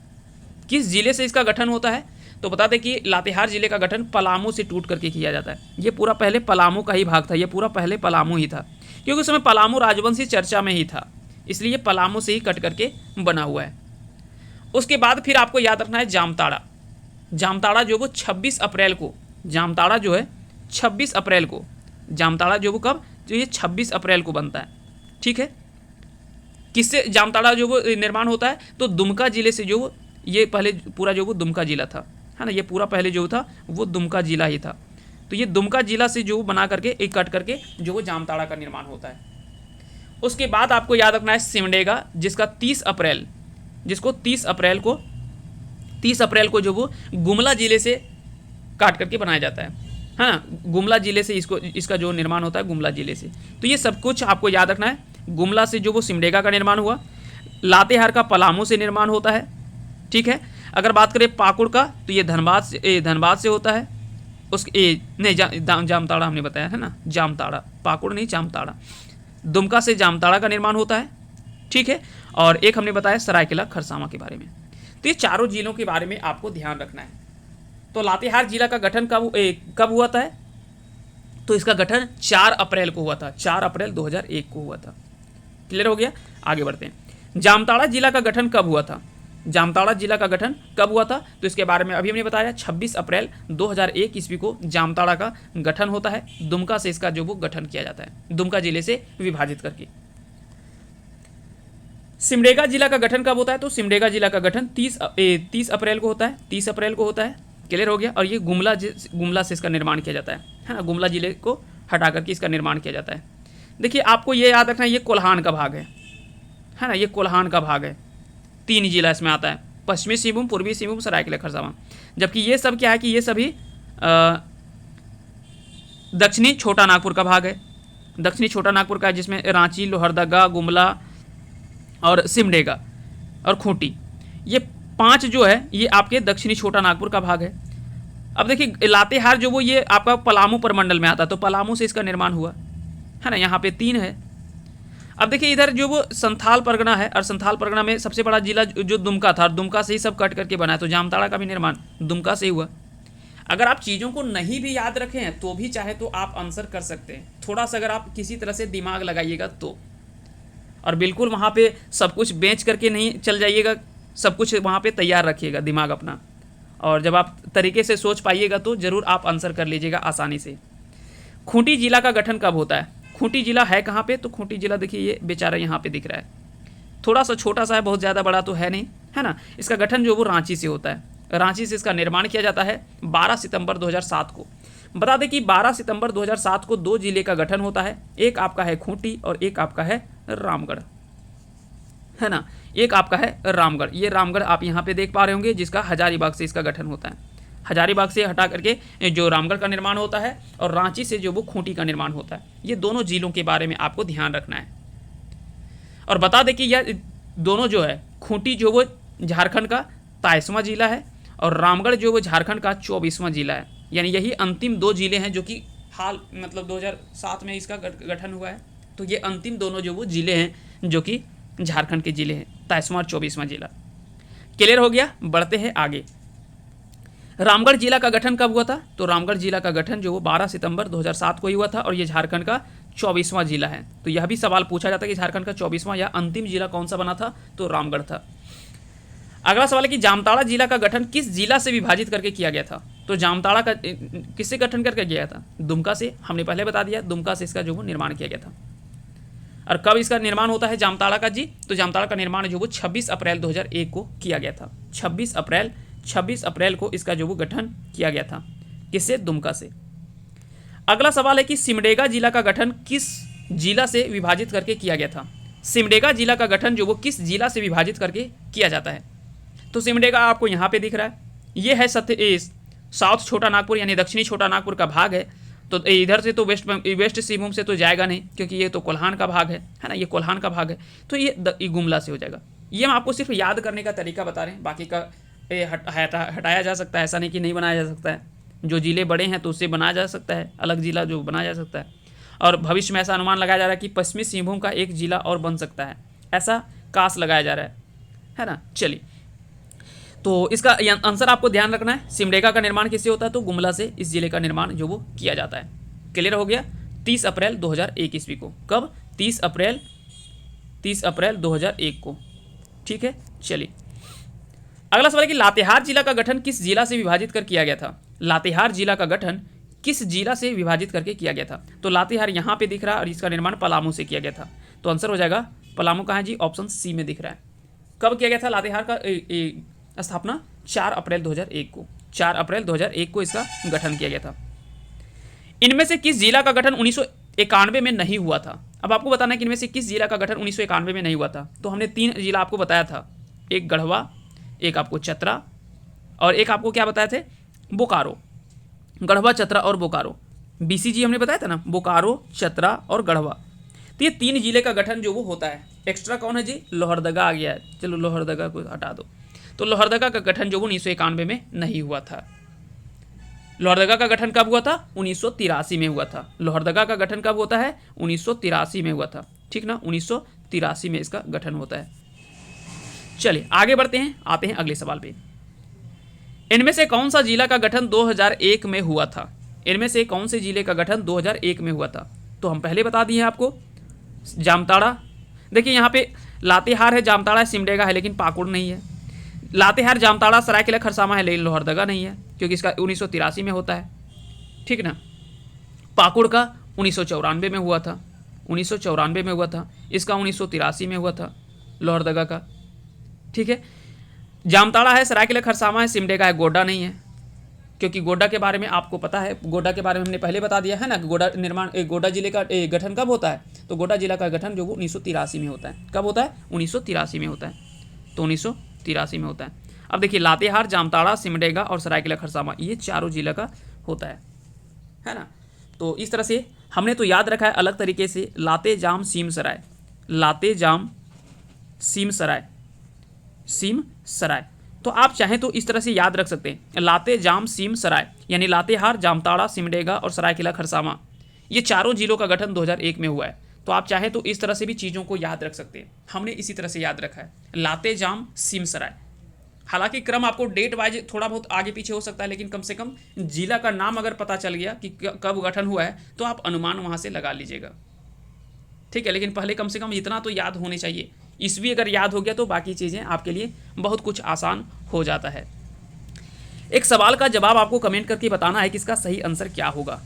S1: किस जिले से इसका गठन होता है, तो बता दें कि लातेहार जिले का गठन पलामू से टूट करके किया जाता है। ये पूरा पहले पलामू का ही भाग था, ये पूरा पहले पलामू ही था, क्योंकि उस समय पलामू राजवंशी चर्चा में ही था, इसलिए पलामू से ही कट करके बना हुआ है। उसके बाद फिर आपको याद रखना है जामताड़ा। जामताड़ा जो वो 26 अप्रैल को, जामताड़ा जो है 26 अप्रैल को, जामताड़ा जो वो कब, जो ये 26 अप्रैल को बनता है, ठीक है। किससे जामताड़ा जो वो निर्माण होता है, तो दुमका जिले से जो वो, ये पहले पूरा जो वो दुमका जिला था, है ना, ये पूरा पहले जो था वो दुमका जिला ही था। तो ये दुमका जिला से जो बना करके एक कट करके जो वो जामताड़ा का निर्माण होता है। उसके बाद आपको याद रखना है सिमडेगा, जिसका 30 अप्रैल, जिसको 30 अप्रैल को जो वो गुमला जिले से काट करके बनाया जाता है ना, गुमला जिले से इसका जो निर्माण होता है, गुमला जिले से। तो ये सब कुछ आपको याद रखना है। गुमला से जो वो सिमडेगा का निर्माण हुआ, लातेहार का पलामू से निर्माण होता है, ठीक है। अगर बात करें पाकुड़ का, तो ये धनबाद से होता है। जामताड़ा हमने बताया है ना, जामताड़ा, पाकुड़ नहीं, जामताड़ा। दुमका से जामताड़ा का निर्माण होता है, ठीक है। और एक हमने बताया सरायकेला खरसावां के बारे में। तो ये चारों जिलों के बारे में आपको ध्यान रखना है। तो लातेहार जिला का गठन कब हुआ था, तो इसका गठन 4 अप्रैल को हुआ था, 4 अप्रैल 2001 को हुआ था। क्लियर हो गया, आगे बढ़ते हैं। जामताड़ा जिला का गठन कब हुआ था, जामताड़ा जिला का गठन कब हुआ था, तो इसके बारे में अभी हमने बताया 26 अप्रैल 2001 ईस्वी को जामताड़ा का गठन होता है। दुमका से इसका जो वो गठन किया जाता है, दुमका जिले से विभाजित करके। सिमडेगा जिला का गठन कब होता है, तो सिमडेगा जिला का गठन 30 अप्रैल को होता है, 30 अप्रैल को होता है। क्लियर हो गया। और ये गुमला से इसका निर्माण किया जाता है ना, गुमला जिले को हटा करके इसका निर्माण किया जाता है। देखिए आपको ये याद रखना है, ये कोल्हान का भाग है ना, ये कोल्हान का भाग है। 3 जिला इसमें आता है, पश्चिमी सिंहभूम, पूर्वी सिंहभूम, सरायकेला खरसावां। जबकि ये सब क्या है कि ये सभी दक्षिणी छोटा नागपुर का भाग है, दक्षिणी छोटा नागपुर का है, जिसमें रांची, लोहरदगा, गुमला और सिमडेगा और खूंटी, ये 5 जो है ये आपके दक्षिणी छोटा नागपुर का भाग है। अब देखिए लातेहार जो वो ये आपका पलामू प्रमंडल में आता है, तो पलामू से इसका निर्माण हुआ है ना, यहाँ पे 3 है। अब देखिए इधर जो वो संथाल परगना है, और संथाल परगना में सबसे बड़ा जिला जो दुमका था, और दुमका से ही सब कट करके बना है, तो जामताड़ा का भी निर्माण दुमका से ही हुआ। अगर आप चीज़ों को नहीं भी याद रखे हैं तो भी चाहे तो आप आंसर कर सकते हैं, थोड़ा सा अगर आप किसी तरह से दिमाग लगाइएगा तो। और बिल्कुल वहाँ पे सब कुछ बेच करके नहीं चल जाइएगा, सब कुछ वहाँ पे तैयार रखिएगा दिमाग अपना, और जब आप तरीके से सोच पाइएगा तो ज़रूर आप आंसर कर लीजिएगा आसानी से। खूंटी जिला का गठन कब होता है, खूंटी जिला है कहाँ पे, तो खूंटी जिला देखिए ये बेचारा यहाँ पे दिख रहा है, थोड़ा सा छोटा सा है, बहुत ज़्यादा बड़ा तो है नहीं, है ना। इसका गठन जो वो रांची से होता है, रांची से इसका निर्माण किया जाता है 12 सितंबर 2007 को। बता दें कि 12 सितंबर 2007 को 2 जिले का गठन होता है, एक आपका है खूंटी और एक आपका है रामगढ़, है ना, एक आपका है रामगढ़। ये रामगढ़ आप यहाँ पे देख पा रहे होंगे, जिसका हजारीबाग से इसका गठन होता है। हजारीबाग से हटा करके जो रामगढ़ का निर्माण होता है, और रांची से जो वो खूंटी का निर्माण होता है। ये दोनों जिलों के बारे में आपको ध्यान रखना है। और बता दें कि यह दोनों जो है, खूंटी जो वो झारखंड का 23वां जिला है, और रामगढ़ जो वो झारखंड का 24वां जिला है। यानी यही अंतिम 2 जिले हैं जो कि हाल मतलब 2007 में इसका गठन हुआ है। तो ये अंतिम दोनों जो वो जिले हैं जो कि झारखंड के जिले हैं, 23वां और 24वां जिला। क्लियर हो गया, बढ़ते हैं आगे। रामगढ़ जिला का गठन कब हुआ था, तो रामगढ़ जिला का गठन जो वो 12 सितंबर 2007 को ही हुआ था, और ये झारखंड का 24वां जिला है। तो यह भी सवाल पूछा जाता है कि झारखंड का 24वां या अंतिम जिला कौन सा बना था, तो रामगढ़ था। अगला सवाल है कि जामताड़ा जिला का गठन किस जिला से विभाजित करके किया गया था, तो जामताड़ा का किससे गठन करके किया था, दुमका से। हमने पहले बता दिया, दुमका से इसका जो वो निर्माण किया गया था। और कब इसका निर्माण होता है जामताड़ा का जी, तो जामताड़ा का निर्माण जो वो 26 अप्रैल 2001 को किया गया था। 26 अप्रैल को इसका जो वो गठन किया गया था, किससे, दुमका से। अगला सवाल है कि सिमडेगा जिला का गठन किस जिला से विभाजित करके किया गया था। सिमडेगा जिला का गठन जो वो किस जिला से विभाजित करके किया जाता है, तो सिमडेगा आपको यहाँ पे दिख रहा है, ये है साउथ छोटा नागपुर यानी दक्षिणी छोटा नागपुर का भाग है। तो इधर से तो वेस्ट सिंहभूम से तो जाएगा नहीं, क्योंकि ये तो कोल्हान का भाग है ना, ये कोल्हान का भाग है, तो ये गुमला से हो जाएगा। ये हम आपको सिर्फ याद करने का तरीका बता रहे हैं, बाकी का हटाया जा सकता है, ऐसा नहीं कि नहीं बनाया जा सकता है। जो जिले बड़े हैं तो उससे बनाया जा सकता है, अलग जिला जो बनाया जा सकता है। और भविष्य में ऐसा अनुमान लगाया जा रहा है कि पश्चिमी सिंहभूम का एक जिला और बन सकता है, ऐसा कास लगाया जा रहा है ना। चलिए, तो इसका आंसर आपको ध्यान रखना है। सिमडेगा का निर्माण किससे होता है? तो गुमला से इस जिले का निर्माण जो वो किया जाता है। क्लियर हो गया? 30 अप्रैल 2001 ईस्वी को। कब? 30 अप्रैल 2001 को। ठीक है, चलिए अगला सवाल है कि लातेहार जिला का गठन किस जिला से विभाजित कर किया गया था? लातेहार जिला का गठन किस जिला से विभाजित करके किया गया था? तो लातेहार यहाँ पे दिख रहा है और इसका निर्माण पलामू से किया गया था। तो आंसर हो जाएगा पलामू कहाँ है जी? ऑप्शन सी में दिख रहा है। कब किया गया था लातेहार का स्थापना? 4 अप्रैल 2001 को। 4 अप्रैल 2001 को इसका गठन किया गया था। इनमें से किस जिला का गठन 1991 में नहीं हुआ था? अब आपको बताना है कि इनमें से किस जिला का गठन 1991 में नहीं हुआ था। तो हमने 3 जिला आपको बताया था, एक गढ़वा, एक आपको चतरा और एक आपको क्या बताए थे? बोकारो। गढ़वा, चतरा और बोकारो, बीसीजी हमने बताया था ना, बोकारो, चतरा और गढ़वा। तो ये 3 जिले का गठन जो वो होता है। एक्स्ट्रा कौन है जी? लोहरदगा आ गया है, चलो लोहरदगा को हटा दो। तो लोहरदगा का गठन जो वो 1991 में नहीं हुआ था। लोहरदगा का गठन कब हुआ था? 1983 में हुआ था। लोहरदगा का गठन कब होता है? 1983 में हुआ था। ठीक ना, 1983 में इसका गठन होता है। चलिए आगे बढ़ते हैं, आते हैं अगले सवाल पे। इनमें से कौन सा जिला का गठन 2001 में हुआ था? इनमें से कौन से जिले का गठन 2001 में हुआ था? तो हम पहले बता दिए आपको, जामताड़ा। देखिए यहाँ पे लातेहार है, जामताड़ा है, सिमडेगा है, लेकिन पाकुड़ नहीं है। लातेहार, जामताड़ा, सरायकेला, खरसावां है, लेकिन लोहरदगा नहीं है, क्योंकि इसका 1983 में होता है। ठीक ना। पाकुड़ का 1994 में हुआ था, 1994 में हुआ था। इसका 1983 में हुआ था, लोहरदगा का। ठीक है, जामताड़ा है, सरायकेला, खरसावां है, सिमडेगा है, गोड्डा नहीं है, क्योंकि गोड्डा के बारे में आपको पता है, गोड्डा के बारे में हमने पहले बता दिया है ना। गोड्डा निर्माण, गोड्डा जिले का गठन कब होता है? तो गोड्डा जिला का गठन जो वो 1983 में होता है। कब होता है? 1983 में होता है। तो 1983 में होता है। अब देखिए लातेहार, जामताड़ा, सिमडेगा और सरायकेला, खरसावां, ये चारों जिला का होता है ना। तो इस तरह से हमने तो याद रखा है अलग तरीके से, लाते जाम सीम सराय, लाते जाम सीम सराय, सीम सराय। तो आप चाहें तो इस तरह से याद रख सकते हैं, लाते जाम सीम सराय, यानी लातेहार, जामताड़ा, सिमडेगा और सरायकेला, खरसावां, ये चारों जिलों का गठन 2001 में हुआ है। तो आप चाहें तो इस तरह से भी चीज़ों को याद रख सकते हैं। हमने इसी तरह से याद रखा है, लाते जाम सीम सराय। हालांकि क्रम आपको डेट वाइज थोड़ा बहुत आगे पीछे हो सकता है, लेकिन कम से कम जिला का नाम अगर पता चल गया कि कब गठन हुआ है तो आप अनुमान वहाँ से लगा लीजिएगा। ठीक है, लेकिन पहले कम से कम इतना तो याद होने चाहिए। ईस्वी अगर याद हो गया तो बाकी चीज़ें आपके लिए बहुत कुछ आसान हो जाता है। एक सवाल का जवाब आपको कमेंट करके बताना है कि इसका सही आंसर क्या होगा।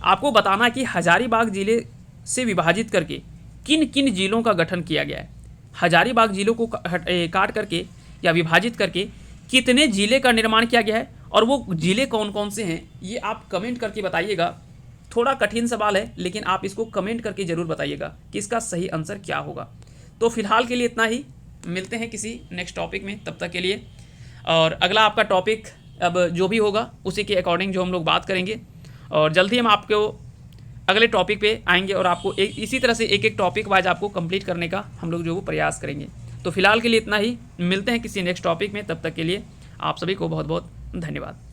S1: आपको बताना है कि हजारीबाग जिले से विभाजित करके किन किन जिलों का गठन किया गया है। हजारीबाग जिलों को काट करके या विभाजित करके कितने जिले का निर्माण किया गया है और वो जिले कौन कौन से हैं, ये आप कमेंट करके बताइएगा। थोड़ा कठिन सवाल है, लेकिन आप इसको कमेंट करके ज़रूर बताइएगा कि इसका सही आंसर क्या होगा। तो फिलहाल के लिए इतना ही, मिलते हैं किसी नेक्स्ट टॉपिक में, तब तक के लिए। और अगला आपका टॉपिक अब जो भी होगा उसी के अकॉर्डिंग जो हम लोग बात करेंगे, और जल्दी हम आपको अगले टॉपिक पे आएंगे और आपको इसी तरह से एक एक टॉपिक वाइज आपको कंप्लीट करने का हम लोग जो वो प्रयास करेंगे। तो फिलहाल के लिए इतना ही, मिलते हैं किसी नेक्स्ट टॉपिक में, तब तक के लिए आप सभी को बहुत बहुत धन्यवाद।